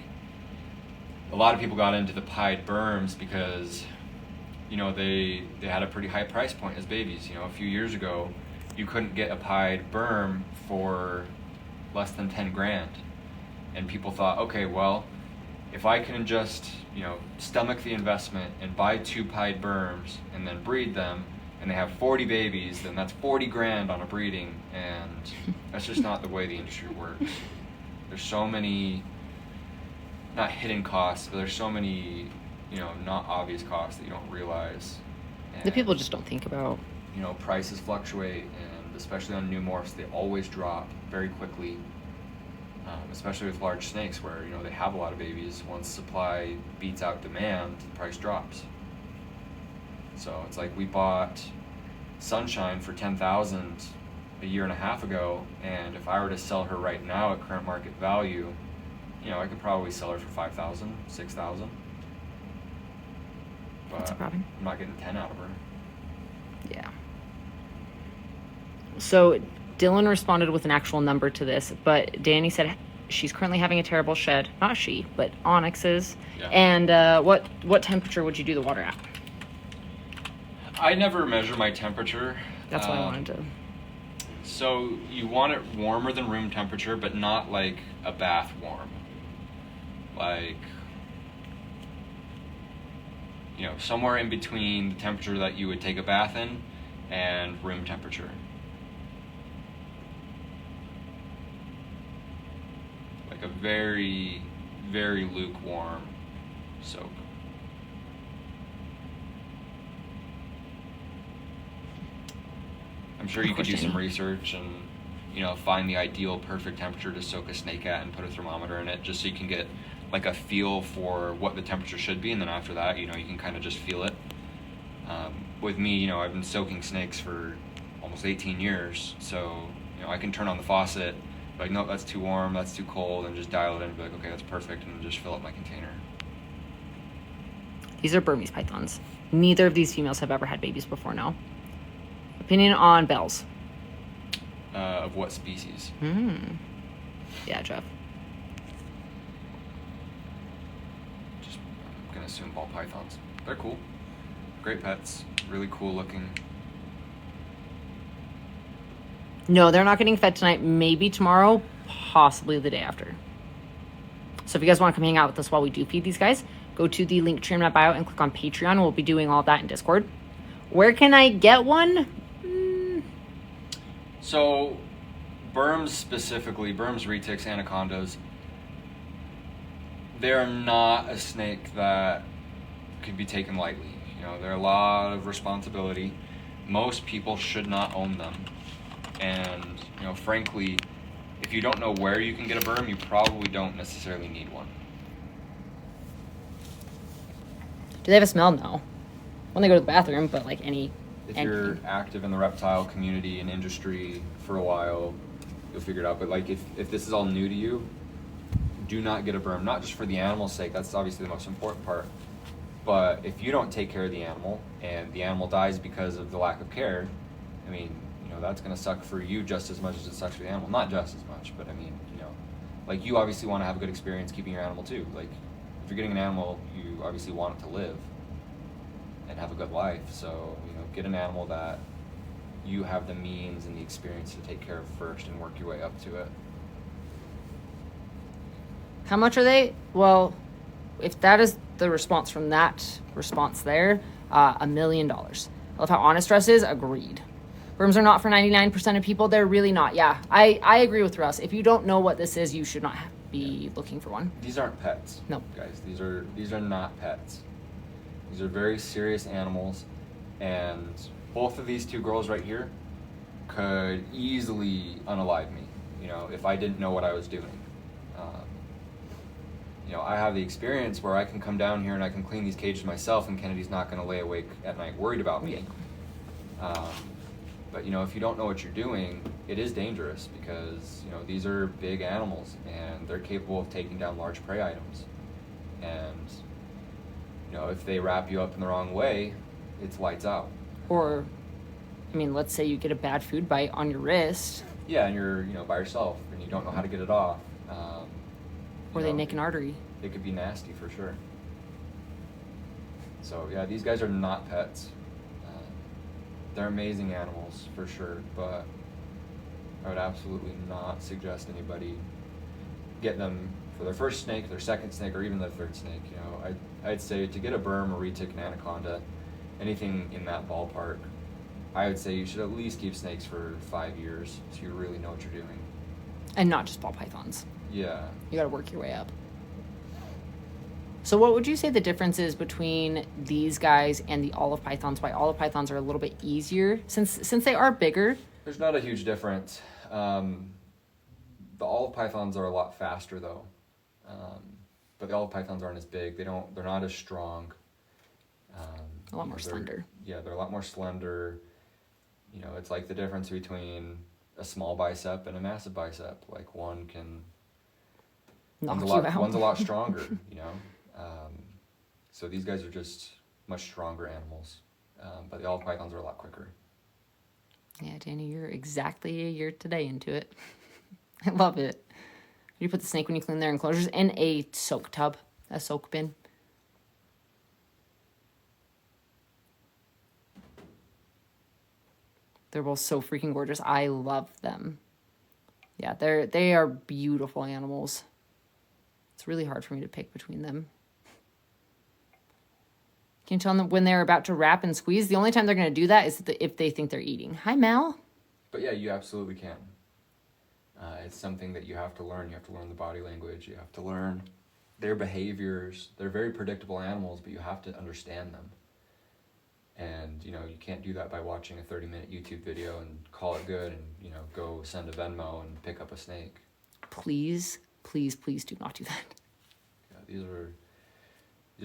a lot of people got into the pied berms because, you know, they had a pretty high price point as babies. You know, a few years ago, you couldn't get a pied berm for less than 10 grand. And people thought, okay, well, if I can just, you know, stomach the investment and buy 2 pied berms and then breed them, and they have 40 babies, then that's 40 grand on a breeding, and that's just not the way the industry works. There's so many, not hidden costs, but there's so many, you know, not obvious costs that you don't realize. And, The people just don't think about. you know, prices fluctuate, and especially on new morphs, they always drop very quickly. Especially with large snakes where, you know, they have a lot of babies. Once supply beats out demand, the price drops. So it's like we bought Sunshine for $10,000 a year and a half ago, and if I were to sell her right now at current market value, you know, I could probably sell her for 5,000, 6,000. That's a But problem. I'm not getting 10 out of her. Yeah. So Dylan responded with an actual number to this, but Danny said she's currently having a terrible shed. Not she, but Onyx is. Yeah. And what temperature would you do the water at? I never measure my temperature. That's what I wanted to. So you want it warmer than room temperature, but not like a bath warm. Like, you know, somewhere in between the temperature that you would take a bath in and room temperature. Like a very, very lukewarm soak. I'm sure you could do some research and, you know, find the ideal perfect temperature to soak a snake at and put a thermometer in it, just so you can get like a feel for what the temperature should be, and then after that, you know, you can kind of just feel it. With me, you know, I've been soaking snakes for almost 18 years, so, you know, I can turn on the faucet, like, no, that's too warm, that's too cold, and just dial it in and be like, okay, that's perfect, and just fill up my container. These are Burmese pythons. Neither of these females have ever had babies before, no. Opinion on bells? Of what species? Yeah, Jeff. Just, I'm gonna assume ball pythons. They're cool. Great pets. Really cool looking. No, they're not getting fed tonight. Maybe tomorrow, possibly the day after. So if you guys want to come hang out with us while we do feed these guys, go to the link tree in my bio and click on Patreon. We'll be doing all that in Discord. Where can I get one? So, Burms specifically, Burms retics, anacondas, they're not a snake that could be taken lightly. You know, they're a lot of responsibility. Most people should not own them. And, you know, frankly, if you don't know where you can get a Burm, you probably don't necessarily need one. Do they have a smell? No. When they go to the bathroom, but like any... If you're active in the reptile community and industry for a while, you'll figure it out. But like if this is all new to you, do not get a Burm. Not just for the animal's sake, that's obviously the most important part. But if you don't take care of the animal and the animal dies because of the lack of care, I mean, you know, that's going to suck for you just as much as it sucks for the animal. Not just as much, but I mean, you know, like you obviously want to have a good experience keeping your animal too. Like if you're getting an animal, you obviously want it to live and have a good life. So, you know, get an animal that you have the means and the experience to take care of first and work your way up to it. How much are they? Well, if that is the response from that response there, $1 million. I love how honest Russ is. Agreed. Burms are not for 99% of people. They're really not. Yeah, I agree with Russ. If you don't know what this is, you should not be looking for one. These aren't pets. No. Guys, these are not pets. These are very serious animals, and both of these two girls right here could easily unalive me, you know, if I didn't know what I was doing. You know, I have the experience where I can come down here and I can clean these cages myself, and Kennedy's not going to lay awake at night worried about me. But, you know, if you don't know what you're doing, it is dangerous because, you know, these are big animals and they're capable of taking down large prey items. And, you know, if they wrap you up in the wrong way, it's lights out. Or, I mean, let's say you get a bad food bite on your wrist. Yeah, and you're, you know, by yourself and you don't know how to get it off. Or they nick an artery. It could be nasty for sure. So yeah, these guys are not pets. They're amazing animals for sure, but I would absolutely not suggest anybody get them for their first snake, their second snake, or even their third snake. You know, I'd say to get a Burm, a retic, an anaconda, anything in that ballpark, I would say you should at least keep snakes for 5 years so you really know what you're doing. And not just ball pythons. Yeah. You got to work your way up. So what would you say the difference is between these guys and the olive pythons? Why olive pythons are a little bit easier since they are bigger? There's not a huge difference. The olive pythons are a lot faster though. But the olive pythons aren't as big. They're not as strong. A lot more slender. Yeah, they're a lot more slender. You know, it's like the difference between a small bicep and a massive bicep. Like one can, Knock one's a you lot, out. one's a lot stronger, you know. So these guys are just much stronger animals, but the olive pythons are a lot quicker. Yeah, Danny, you're exactly a year today into it. I love it. You put the snake when you clean their enclosures in a soak tub, a soak bin. They're both so freaking gorgeous. I love them. Yeah, they are beautiful animals. It's really hard for me to pick between them. Can you tell them when they're about to wrap and squeeze? The only time they're going to do that is if they think they're eating. Hi, Mel. But yeah, you absolutely can. It's something that you have to learn. You have to learn the body language. You have to learn their behaviors. They're very predictable animals, but you have to understand them. And, you know, you can't do that by watching a 30-minute YouTube video and call it good and, you know, go send a Venmo and pick up a snake. Please, please, please do not do that. Yeah, these are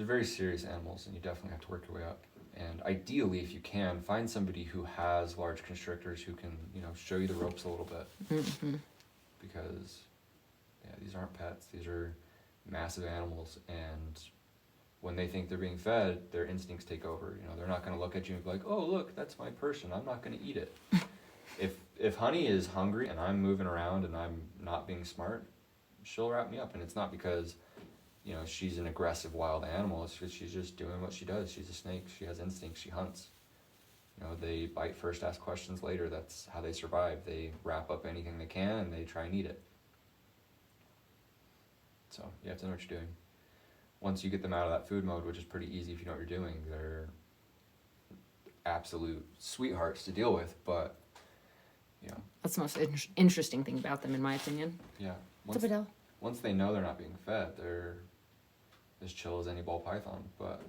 very serious animals, and you definitely have to work your way up. And ideally, if you can, find somebody who has large constrictors who can, you know, show you the ropes a little bit. Mm-hmm. Because, yeah, these aren't pets. These are massive animals, and when they think they're being fed, their instincts take over. You know, they're not going to look at you and be like, "Oh, look, that's my person. I'm not going to eat it." If Honey is hungry and I'm moving around and I'm not being smart, she'll wrap me up, and it's not because, you know, she's an aggressive wild animal. It's because she's just doing what she does. She's a snake. She has instincts. She hunts. You know, they bite first, ask questions later. That's how they survive. They wrap up anything they can and they try and eat it. So you have to know what you're doing. Once you get them out of that food mode, which is pretty easy if you know what you're doing, they're absolute sweethearts to deal with. But, you know. That's the most interesting thing about them, in my opinion. Yeah. What's up, Adele? Once they know they're not being fed, they're as chill as any ball python. But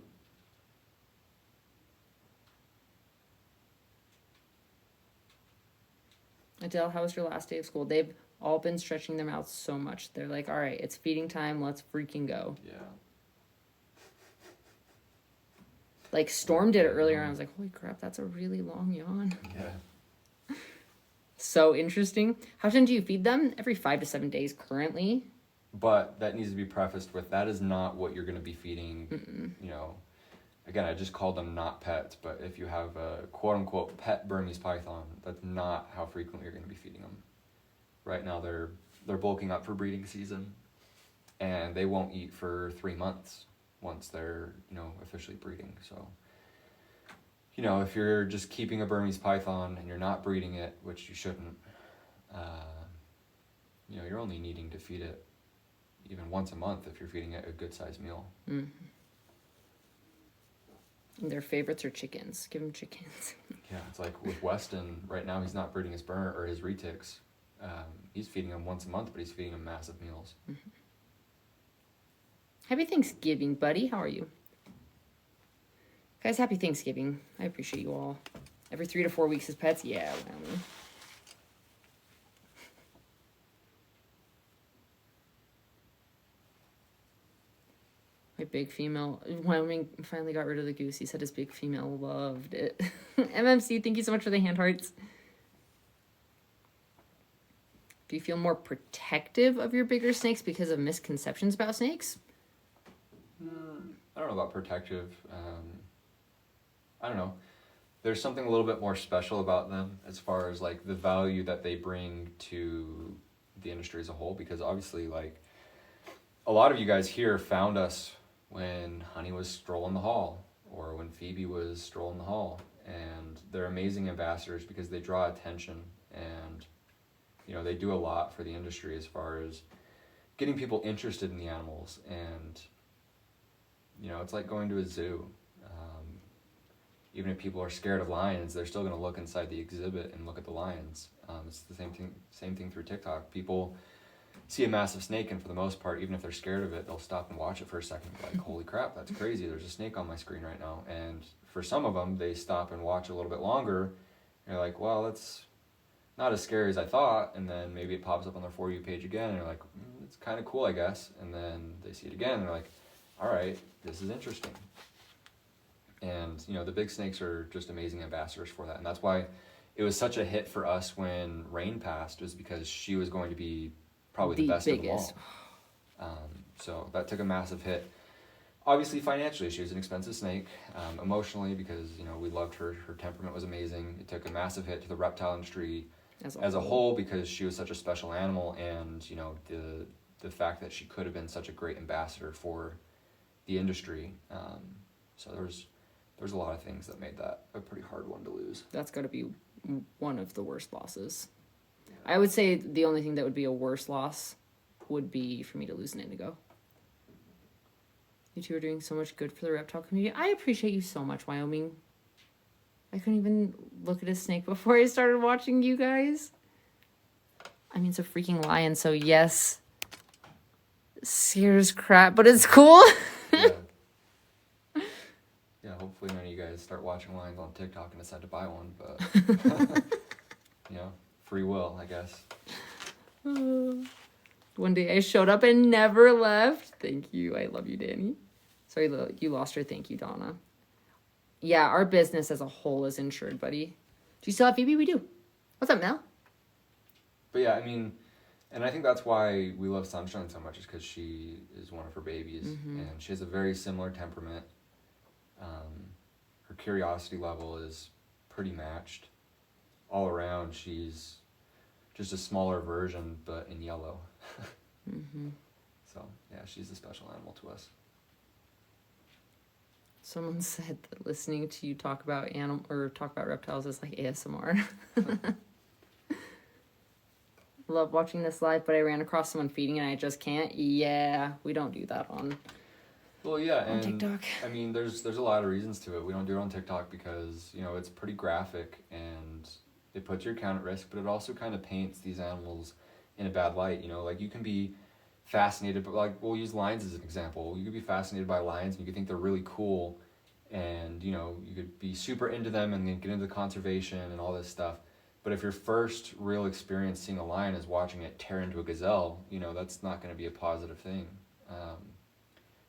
Adele, how was your last day of school? They've all been stretching their mouths so much. They're like, all right, it's feeding time. Let's freaking go. yeah. Like, Storm did it earlier, and I was like, holy crap, that's a really long yawn. Yeah. So interesting. How often do you feed them? Every 5 to 7 days currently. But that needs to be prefaced with, that is not what you're going to be feeding. You know, again, I just called them not pets, but if you have a quote-unquote pet Burmese python, that's not how frequently you're going to be feeding them. Right now, they're bulking up for breeding season, and they won't eat for 3 months once they're, you know, officially breeding. So, you know, if you're just keeping a Burmese python and you're not breeding it, which you shouldn't, you know, you're only needing to feed it even once a month if you're feeding it a good-sized meal. Mm. And their favorites are chickens. Give them chickens. Yeah, it's like with Weston, right now he's not breeding his burr or his retics. He's feeding them once a month, but he's feeding them massive meals. Mm-hmm. Happy Thanksgiving, buddy. How are you? Guys, happy Thanksgiving. I appreciate you all. Every 3 to 4 weeks as pets? Yeah, well. My big female, Wyoming finally got rid of the goose. He said his big female loved it. MMC, thank you so much for the hand hearts. Do you feel more protective of your bigger snakes because of misconceptions about snakes? I don't know about protective. I don't know. There's something a little bit more special about them as far as like the value that they bring to the industry as a whole, because obviously like a lot of you guys here found us when Honey was strolling the hall or when Phoebe was strolling the hall, and they're amazing ambassadors because they draw attention, and you know, they do a lot for the industry as far as getting people interested in the animals. And you know, it's like going to a zoo. Even if people are scared of lions, they're still going to look inside the exhibit and look at the lions. It's the same thing through TikTok. People see a massive snake, and for the most part, even if they're scared of it, they'll stop and watch it for a second. Like, holy crap, that's crazy. There's a snake on my screen right now. And for some of them, they stop and watch a little bit longer. And they're like, well, that's not as scary as I thought. And then maybe it pops up on their For You page again, and they're like, it's kind of cool, I guess. And then they see it again, and they're like, all right, this is interesting. And, you know, the big snakes are just amazing ambassadors for that. And that's why it was such a hit for us when Rain passed, was because she was going to be probably the best biggest. of them all. So that took a massive hit. Obviously, financially, she was an expensive snake. Emotionally, because we loved her. Her temperament was amazing. It took a massive hit to the reptile industry as a whole, because she was such a special animal, and the fact that she could have been such a great ambassador for the industry. So there's a lot of things that made that a pretty hard one to lose. That's got to be one of the worst losses. I would say the only thing that would be a worse loss would be for me to lose an indigo. You two are doing so much good for the reptile community. I appreciate you so much, Wyoming. I couldn't even look at a snake before I started watching you guys. I mean, it's a freaking lion, so yes. Scares crap, but it's cool. Yeah. Yeah, hopefully none of you guys start watching lions on TikTok and decide to buy one, but free will, I guess. One day I showed up and never left. Thank you. I love you, Danny. Sorry, you lost her. Thank you, Donna. Yeah, our business as a whole is insured, buddy. Do you still have Phoebe? We do. What's up, Mel? But yeah, I mean, and I think that's why we love Sunshine so much, is because she is one of her babies, and she has a very similar temperament. Her curiosity level is pretty matched. All around, she's just a smaller version, but in yellow. So, yeah, she's a special animal to us. Someone said that listening to you talk about reptiles is like ASMR. Love watching this live, but I ran across someone feeding and I just can't. Yeah, we don't do that on. Well, yeah, on TikTok. I mean, there's a lot of reasons to it. We don't do it on TikTok because it's pretty graphic and it puts your account at risk, but it also kind of paints these animals in a bad light. Like you can be fascinated, but like we'll use lions as an example. You could be fascinated by lions and you could think they're really cool, and you could be super into them and then get into conservation and all this stuff. But if your first real experience seeing a lion is watching it tear into a gazelle, that's not going to be a positive thing.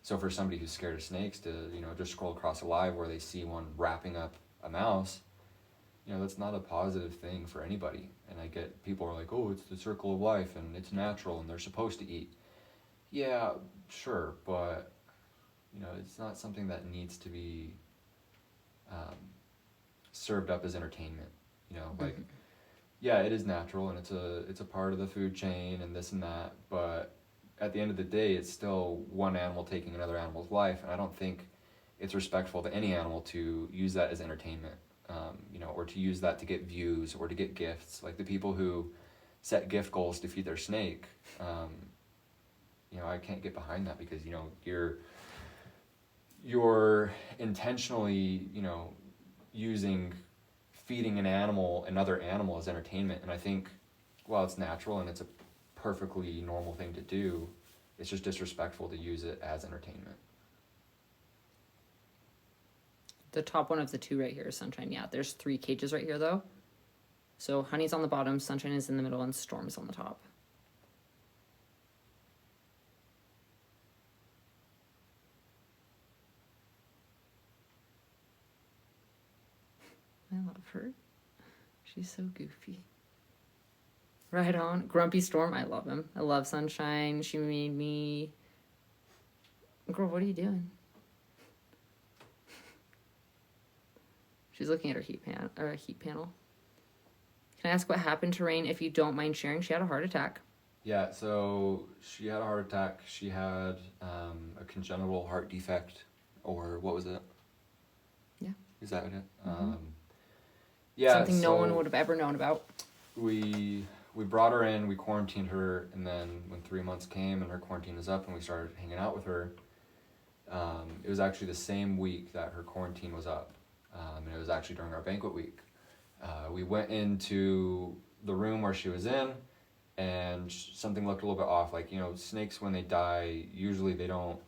So for somebody who's scared of snakes to just scroll across a live where they see one wrapping up a mouse, that's not a positive thing for anybody. And I get people are like, oh, it's the circle of life and it's natural and they're supposed to eat. Yeah, sure, but it's not something that needs to be served up as entertainment. Like, yeah, it is natural and it's a part of the food chain and this and that, but at the end of the day, it's still one animal taking another animal's life, and I don't think it's respectful to any animal to use that as entertainment, or to use that to get views or to get gifts. Like the people who set gift goals to feed their snake, I can't get behind that, because you're intentionally using feeding another animal as entertainment. And I think while it's natural and it's a perfectly normal thing to do, it's just disrespectful to use it as entertainment. The top one of the two right here is Sunshine. Yeah, there's 3 cages right here though. So Honey's on the bottom, Sunshine is in the middle, and Storm is on the top. I love her. She's so goofy. Right on. Grumpy Storm, I love him. I love Sunshine. She made me... Girl, what are you doing? She's looking at her heat panel. Can I ask what happened to Rain, if you don't mind sharing? She had a heart attack. Yeah, so she had a heart attack. She had a congenital heart defect, or what was it? Yeah. Is that it? Mm-hmm. Yeah. Something no one would have ever known about. We brought her in, we quarantined her, and then when 3 months came and her quarantine was up and we started hanging out with her, it was actually the same week that her quarantine was up. And it was actually during our banquet week. We went into the room where she was in, and something looked a little bit off. Like, snakes, when they die, usually they don't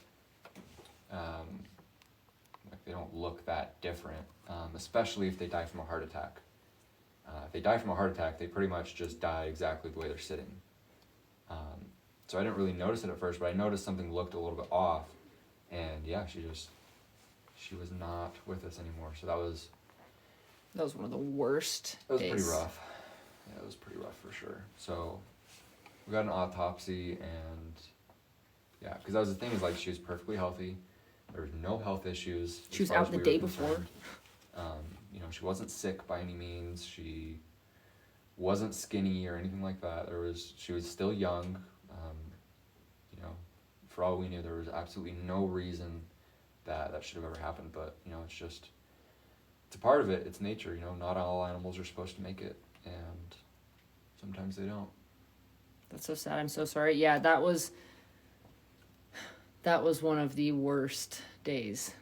look that different, especially if they die from a heart attack. If they die from a heart attack, they pretty much just die exactly the way they're sitting. So I didn't really notice it at first, but I noticed something looked a little bit off, and yeah, she was not with us anymore. So that was That was one of the worst It was days. pretty rough. Yeah, it was pretty rough for sure. So we got an autopsy, and yeah, because that was the thing, is like she was perfectly healthy. There was no health issues. She was as far out as the we day were before. concerned. You know, she wasn't sick by any means. She wasn't skinny or anything like that. She was still young. You know, for all we knew, there was absolutely no reason that should have ever happened. But you know, it's a part of it. It's nature. You know, not all animals are supposed to make it, and sometimes they don't. That's so sad. I'm so sorry. Yeah, that was one of the worst days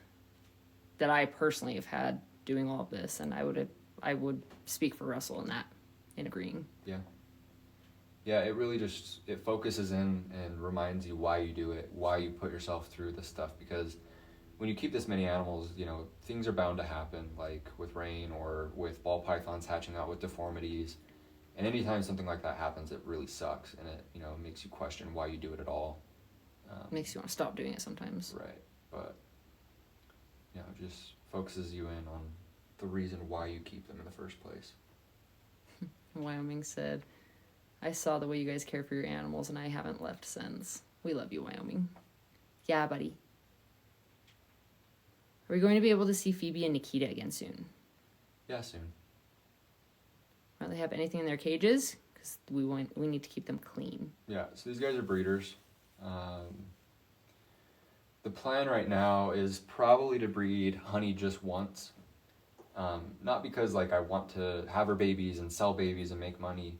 that I personally have had doing all of this, and I would speak for Russell in that, in agreeing. Yeah, it really it focuses in and reminds you why you do it, why you put yourself through this stuff, because when you keep this many animals, you know, things are bound to happen, like with rain or with ball pythons hatching out with deformities. And anytime something like that happens, it really sucks, and it, you know, makes you question why you do it at all. Makes you want to stop doing it sometimes. Right, but you know, just focuses you in on the reason why you keep them in the first place. Wyoming said, I saw the way you guys care for your animals, and I haven't left since. We love you, Wyoming. Yeah, buddy. Are we going to be able to see Phoebe and Nikita again soon? Yeah, soon. Don't they have anything in their cages? Because we need to keep them clean. Yeah, so these guys are breeders. The plan right now is probably to breed Honey just once. Not because like I want to have her babies and sell babies and make money.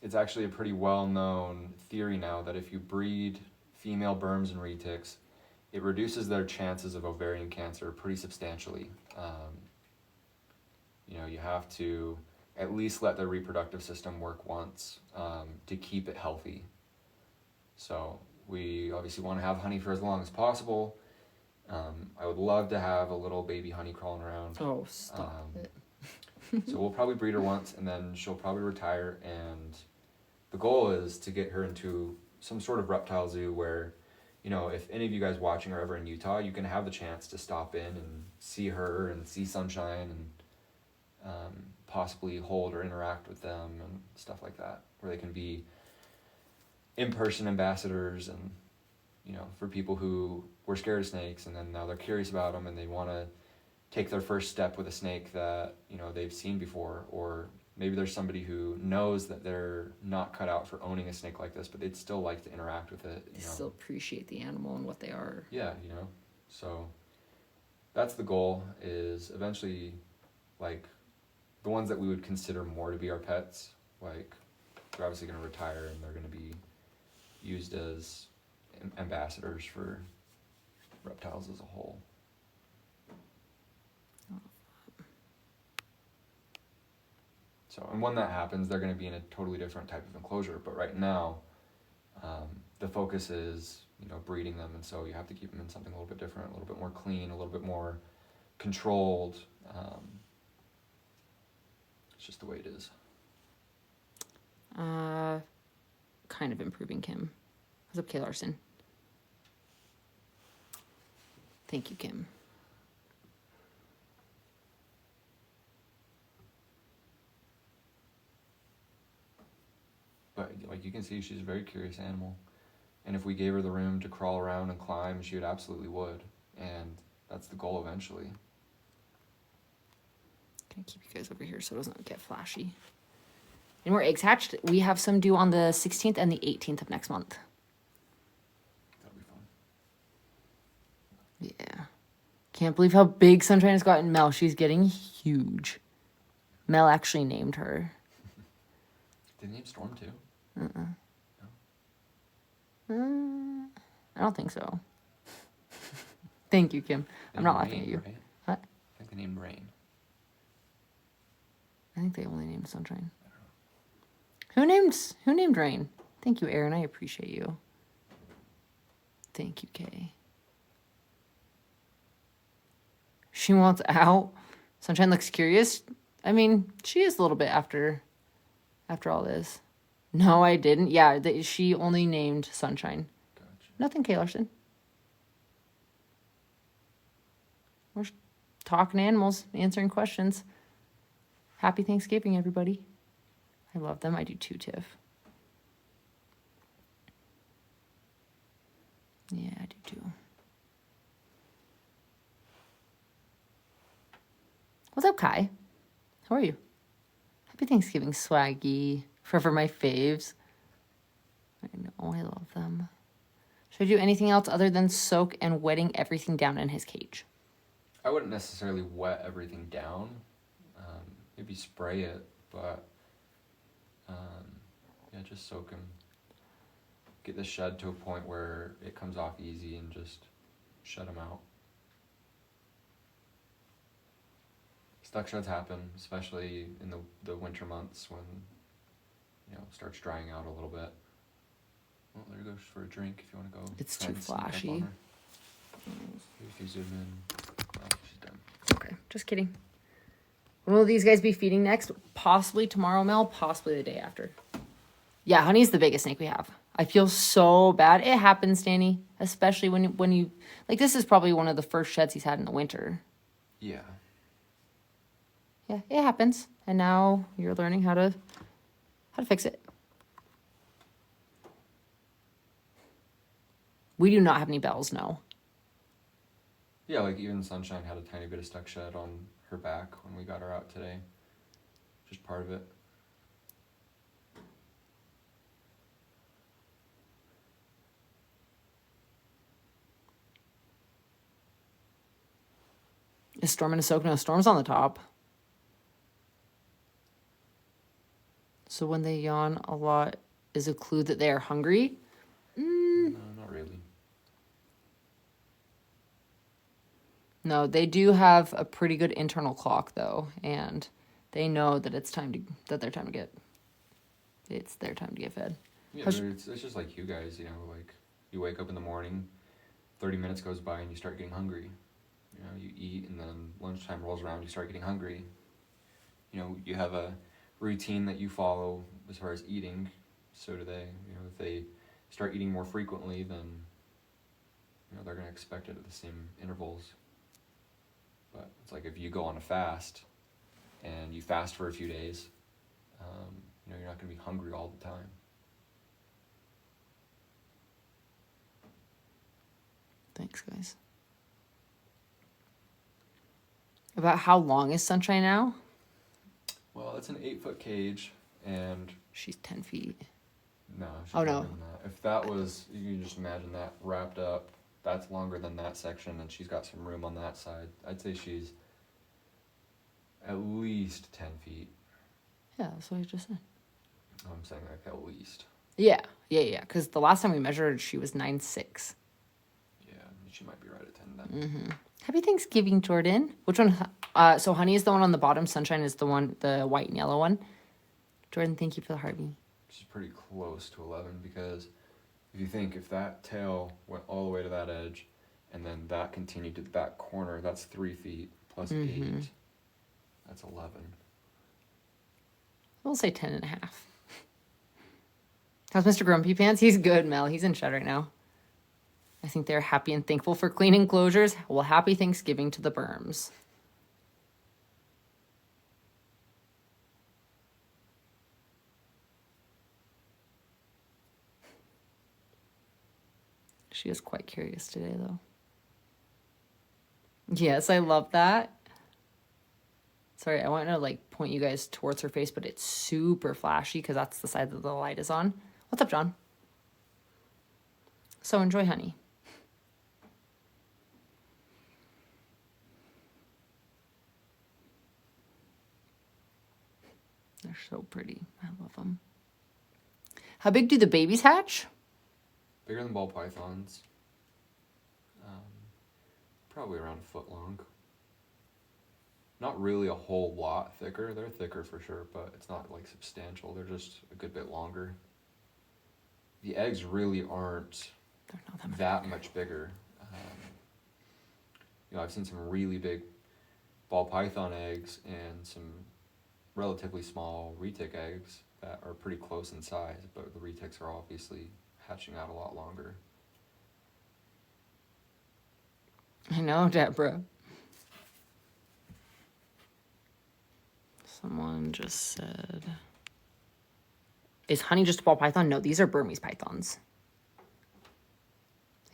It's actually a pretty well-known theory now that if you breed female Burms and retics, it reduces their chances of ovarian cancer pretty substantially. You know, you have to at least let their reproductive system work once to keep it healthy. So we obviously want to have Honey for as long as possible. I would love to have a little baby Honey crawling around. Oh, stop it. So we'll probably breed her once, and then she'll probably retire, and the goal is to get her into some sort of reptile zoo where, you know, if any of you guys watching are ever in Utah, you can have the chance to stop in and see her and see Sunshine and possibly hold or interact with them and stuff like that, where they can be in-person ambassadors, and, you know, for people who were scared of snakes and then now they're curious about them and they want to take their first step with a snake that, you know, they've seen before, or maybe there's somebody who knows that they're not cut out for owning a snake like this, but they'd still like to interact with it. They still appreciate the animal and what they are. Yeah, you know, so that's the goal, is eventually, like, the ones that we would consider more to be our pets, like, they're obviously going to retire and they're going to be used as ambassadors for reptiles as a whole. So, and when that happens, they're going to be in a totally different type of enclosure. But right now, the focus is, you know, breeding them, and so you have to keep them in something a little bit different, a little bit more clean, a little bit more controlled. It's just the way it is. Kind of improving, Kim. What's up, Kay Larson? Thank you, Kim. But like you can see, she's a very curious animal, and if we gave her the room to crawl around and climb, she absolutely would, and that's the goal eventually. Gonna keep you guys over here so it doesn't get flashy. Any more eggs hatched? We have some due on the 16th and the 18th of next month. That'll be fun. Yeah. Can't believe how big Sunshine has gotten. Mel, she's getting huge. Mel actually named her. Did you name Storm too? I don't think so. Thank you, Kim. I'm not laughing Rain, at you. right? What? I think they named Rain. I think they only named Sunshine. Who named Rain? Thank you, Aaron. I appreciate you. Thank you, Kay. She wants out. Sunshine looks curious. I mean, she is a little bit after all this. No, I didn't. Yeah, she only named Sunshine. Gotcha. Nothing, Kay Larson. Where's talking animals, answering questions. Happy Thanksgiving, everybody. I love them. I do too, Tiff. Yeah, I do too. What's up, Kai? How are you? Happy Thanksgiving, Swaggy. Forever my faves. I know, I love them. Should I do anything else other than soak and wetting everything down in his cage? I wouldn't necessarily wet everything down. Maybe spray it, but yeah, just soak him. Get the shed to a point where it comes off easy and just shut him out. Stuck sheds happen, especially in the winter months when, you know, it starts drying out a little bit. Well, there goes for a drink if you want to go. It's try too and sneak up on flashy. her. If you zoom in, oh, she's done. Okay, just kidding. When will these guys be feeding next? Possibly tomorrow, Mel. Possibly the day after. Yeah, Honey's the biggest snake we have. I feel so bad. It happens, Danny. Especially when you... Like, this is probably one of the first sheds he's had in the winter. Yeah. Yeah, it happens. And now you're learning how to fix it. We do not have any bells, no. Yeah, like even Sunshine had a tiny bit of stuck shed on her back when we got her out today. Just part of it. Is Storm in a soak? No, Storm's on the top. So when they yawn a lot is a clue that they are hungry? No, not really. No, they do have a pretty good internal clock though, and they know that it's their time to get fed. Yeah, it's just like you guys, you know, like you wake up in the morning, 30 minutes goes by and you start getting hungry. You know, you eat and then lunchtime rolls around, you start getting hungry. You know, you have a routine that you follow as far as eating, so do they. You know, if they start eating more frequently, then, you know, they're going to expect it at the same intervals. But it's like if you go on a fast and you fast for a few days, you know, you're not going to be hungry all the time. Thanks, guys. About how long is Sunshine now? Well, it's an 8-foot cage, and She's 10 feet. no, she's Oh, no. longer than that. If that was, you can just imagine that wrapped up. That's longer than that section, and she's got some room on that side. I'd say she's at least 10 feet. Yeah, that's what I just said. I'm saying like at least. Yeah. Because the last time we measured, she was 9'6". Yeah, she might be right at 10 then. Happy Thanksgiving, Jordan. Which one? So Honey is the one on the bottom. Sunshine is the white and yellow one. Jordan, thank you for the heartbeat. She's pretty close to 11 because if you think if that tail went all the way to that edge and then that continued to the back corner, that's 3 feet plus 8. That's 11. We'll say 10 and a half. How's Mr. Grumpy Pants? He's good, Mel. He's in shed right now. I think they're happy and thankful for clean enclosures. Well, happy Thanksgiving to the Berms. She is quite curious today, though. Yes, I love that. Sorry, I want to like point you guys towards her face, but it's super flashy because that's the side that the light is on. What's up, John? So enjoy, Honey. They're so pretty. I love them. How big do the babies hatch? Bigger than ball pythons. Probably around a foot long. Not really a whole lot thicker. They're thicker for sure, but it's not like substantial. They're just a good bit longer. The eggs really aren't that much bigger. You know, I've seen some really big ball python eggs and some relatively small retic eggs that are pretty close in size, but the retics are obviously hatching out a lot longer. I know, Deborah. Someone just said, is honey just a ball python? No, these are Burmese pythons.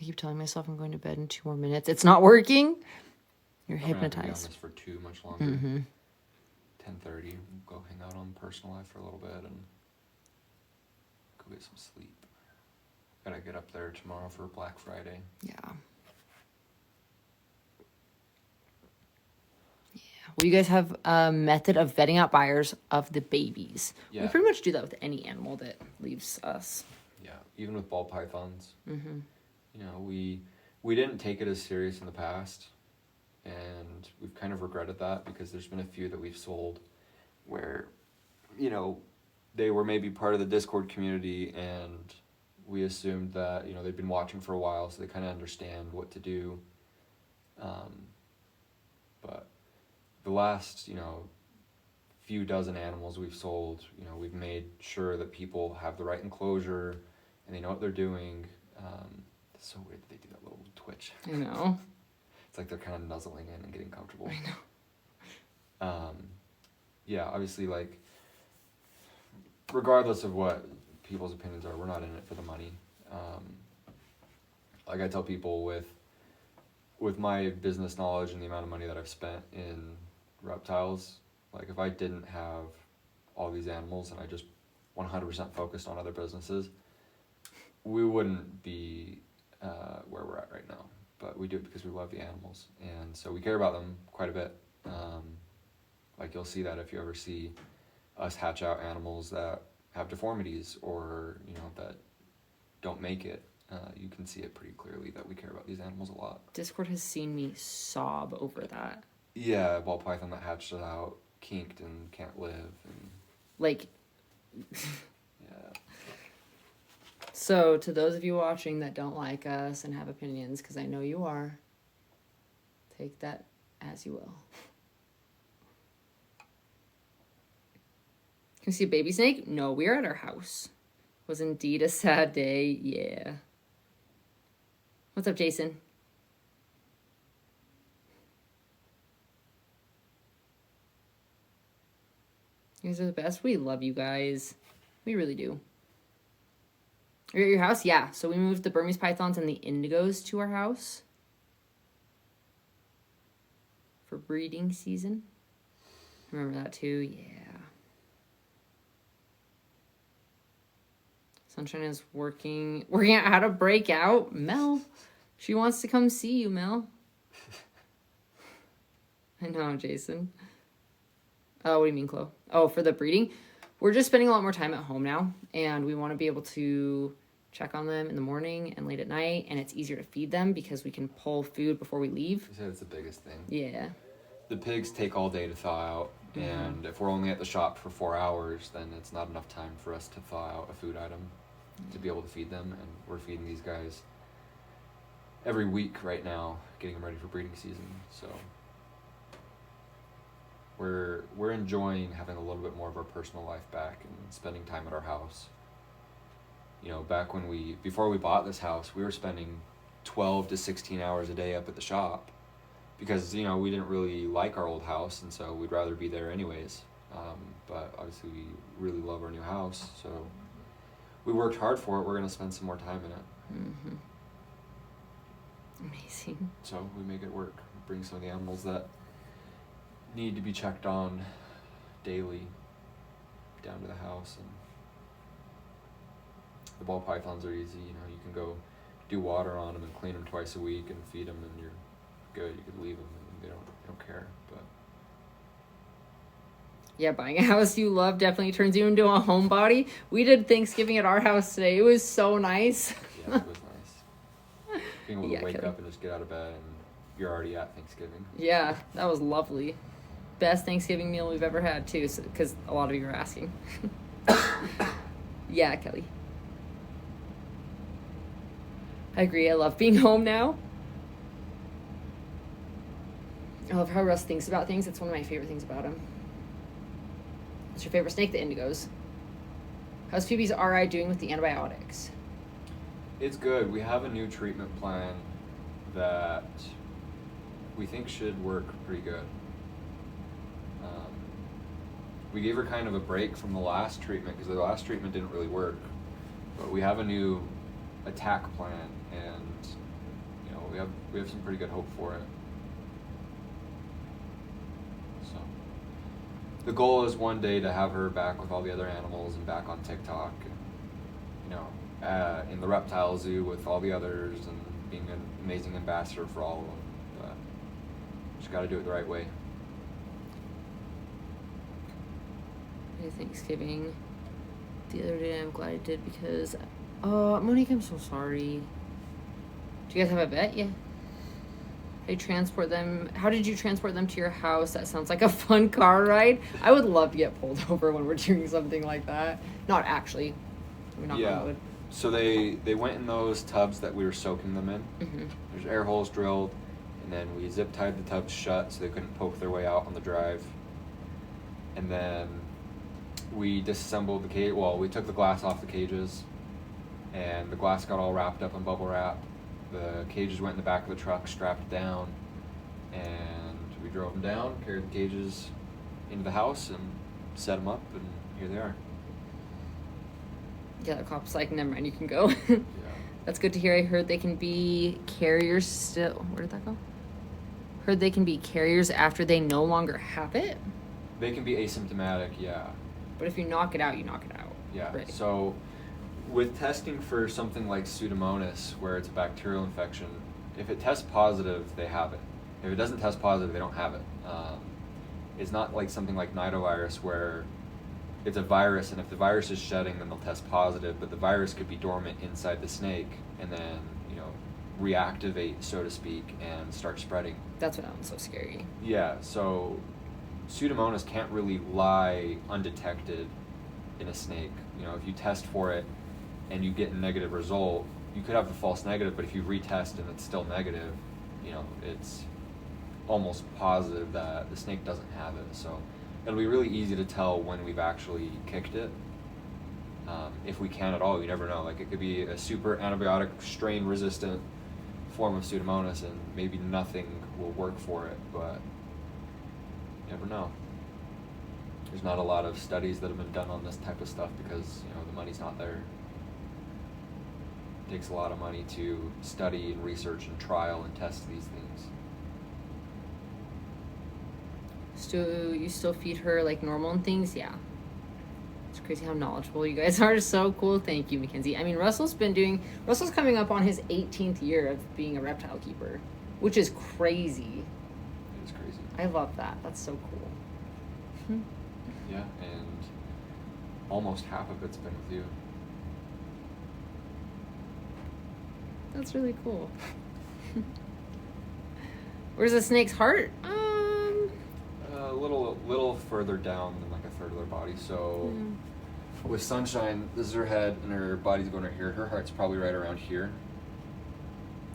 I keep telling myself I'm going to bed in 2 more minutes. It's not working. You're I'm gonna have to be on hypnotized. this for too much longer. 10:30. Go hang out on personal life for a little bit and go get some sleep. Gotta get up there tomorrow for Black Friday. Yeah. Well, you guys have a method of vetting out buyers of the babies. Yeah. We pretty much do that with any animal that leaves us. Yeah, even with ball pythons. You know, we didn't take it as serious in the past, and we've kind of regretted that because there's been a few that we've sold where, you know, they were maybe part of the Discord community and we assumed that, you know, they've been watching for a while, so they kind of understand what to do. But the last, you know, few dozen animals we've sold, you know, we've made sure that people have the right enclosure and they know what they're doing. It's so weird that they do that little twitch. I know. It's like they're kind of nuzzling in and getting comfortable. I know. Yeah, obviously, like, regardless of what people's opinions are, we're not in it for the money. Like I tell people with my business knowledge and the amount of money that I've spent in reptiles, like if I didn't have all these animals and I just 100% focused on other businesses, we wouldn't be where we're at right now. But we do it because we love the animals, and so we care about them quite a bit. Like you'll see that if you ever see us hatch out animals that have deformities or, you know, that don't make it, you can see it pretty clearly that we care about these animals a lot. Discord has seen me sob over that. Yeah, a ball python that hatched it out, kinked and can't live, and Like, yeah. so to those of you watching that don't like us and have opinions, because I know you are, take that as you will. Can you see a baby snake? No, we are at our house. Was indeed a sad day. Yeah. What's up, Jason? You guys are the best. We love you guys. We really do. You're at your house? Yeah. So we moved the Burmese pythons and the indigos to our house for breeding season. Remember that too? Yeah. Sunshine is working out how to break out. Mel, she wants to come see you, Mel. I know, Jason. Oh, what do you mean, Chloe? Oh, for the breeding? We're just spending a lot more time at home now, and we want to be able to check on them in the morning and late at night, and it's easier to feed them because we can pull food before we leave. You said it's the biggest thing. Yeah. The pigs take all day to thaw out, and if we're only at the shop for 4 hours, then it's not enough time for us to thaw out a food item to be able to feed them, and we're feeding these guys every week right now, getting them ready for breeding season. So we're enjoying having a little bit more of our personal life back and spending time at our house. You know, back when before we bought this house, we were spending 12 to 16 hours a day up at the shop because, you know, we didn't really like our old house, and so we'd rather be there anyways. But obviously we really love our new house, so we worked hard for it. We're going to spend some more time in it. Amazing. So we make it work. Bring some of the animals that need to be checked on daily down to the house. And the ball pythons are easy. You know, you can go do water on them and clean them twice a week and feed them, and you're good. You could leave them and they don't care. But Yeah, buying a house you love definitely turns you into a homebody. We did Thanksgiving at our house today. It was so nice. yeah, it was nice. Being able to wake Kelly. up and just get out of bed and you're already at Thanksgiving. Yeah, that was lovely. Best Thanksgiving meal we've ever had, too, because a lot of you are asking. Yeah, Kelly. I agree. I love being home now. I love how Russ thinks about things. It's one of my favorite things about him. What's your favorite snake? The indigos. How's Phoebe's RI doing with the antibiotics? It's good. We have a new treatment plan that we think should work pretty good. we gave her kind of a break from the last treatment because the last treatment didn't really work. But we have a new attack plan, and you know, we have some pretty good hope for it. So the goal is one day to have her back with all the other animals and back on TikTok, and, you know, in the reptile zoo with all the others, and being an amazing ambassador for all of them. But just got to do it the right way. Thanksgiving the other day. I'm glad I did because, Monique, I'm so sorry. Do you guys have a vet? Yeah. They transport them. How did you transport them to your house? That sounds like a fun car ride. I would love to get pulled over when we're doing something like that. Not actually. We're not Yeah. on wood. So they went in those tubs that we were soaking them in. Mm-hmm. There's air holes drilled, and then we zip tied the tubs shut so they couldn't poke their way out on the drive. And then we disassembled the cage. Well, we took the glass off the cages, and the glass got all wrapped up in bubble wrap. The cages went in the back of the truck, strapped down, and we drove them down, carried the cages into the house, and set them up, and here they are. Yeah, the cop's like, never mind, you can go. Yeah. That's good to hear. I heard they can be carriers still. Where did that go? Heard they can be carriers after they no longer have it. They can be asymptomatic, yeah. But if you knock it out, you knock it out. Yeah. Right. So with testing for something like Pseudomonas, where it's a bacterial infection, if it tests positive, they have it. If it doesn't test positive, they don't have it. It's not like something like nidovirus, where it's a virus, and if the virus is shedding, then they'll test positive, but the virus could be dormant inside the snake and then, you know, reactivate, so to speak, and start spreading. That's what sounds so scary. Yeah, so Pseudomonas can't really lie undetected in a snake. You know, if you test for it and you get a negative result, you could have the false negative, but if you retest and it's still negative, you know, it's almost positive that the snake doesn't have it. So it'll be really easy to tell when we've actually kicked it. If we can at all, you never know. Like, it could be a super antibiotic strain resistant form of Pseudomonas, and maybe nothing will work for it, but you never know. There's not a lot of studies that have been done on this type of stuff because, you know, the money's not there. It takes a lot of money to study and research and trial and test these things. So you still feed her like normal and things? Yeah. It's crazy how knowledgeable you guys are. So cool. Thank you, Mackenzie. I mean, Russell's coming up on his 18th year of being a reptile keeper, which is crazy. It is crazy. I love that. That's so cool. Yeah, and almost half of it's been with you. That's really cool. Where's the snake's heart? A little further down than like a third of their body. So with Sunshine, this is her head, and her body's going right here. Her heart's probably right around here.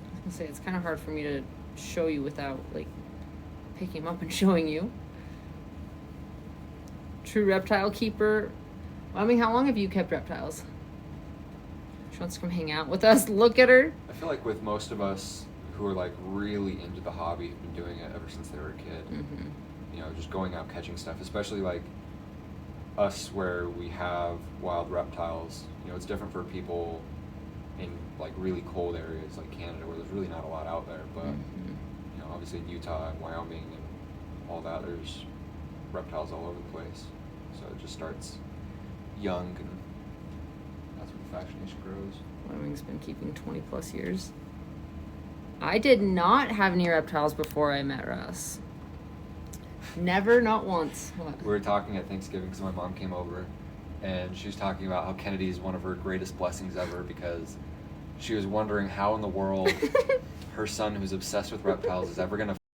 I was gonna say, it's kind of hard for me to show you without like picking him up and showing you. True reptile keeper. I mean, how long have you kept reptiles? She wants to come hang out with us. Look at her. I feel like with most of us who are like really into the hobby have been doing it ever since they were a kid. Mm-hmm. You know, just going out catching stuff, especially like us where we have wild reptiles. You know, it's different for people in like really cold areas like Canada where there's really not a lot out there, but you know, obviously in Utah and Wyoming and all that, there's reptiles all over the place. So it just starts young, and that's where the fascination grows. Wyoming's been keeping 20 plus years. I did not have any reptiles before I met Russ. Never, not once. What? We were talking at Thanksgiving because my mom came over, and she was talking about how Kennedy is one of her greatest blessings ever, because she was wondering how in the world her son, who's obsessed with reptiles, is ever going to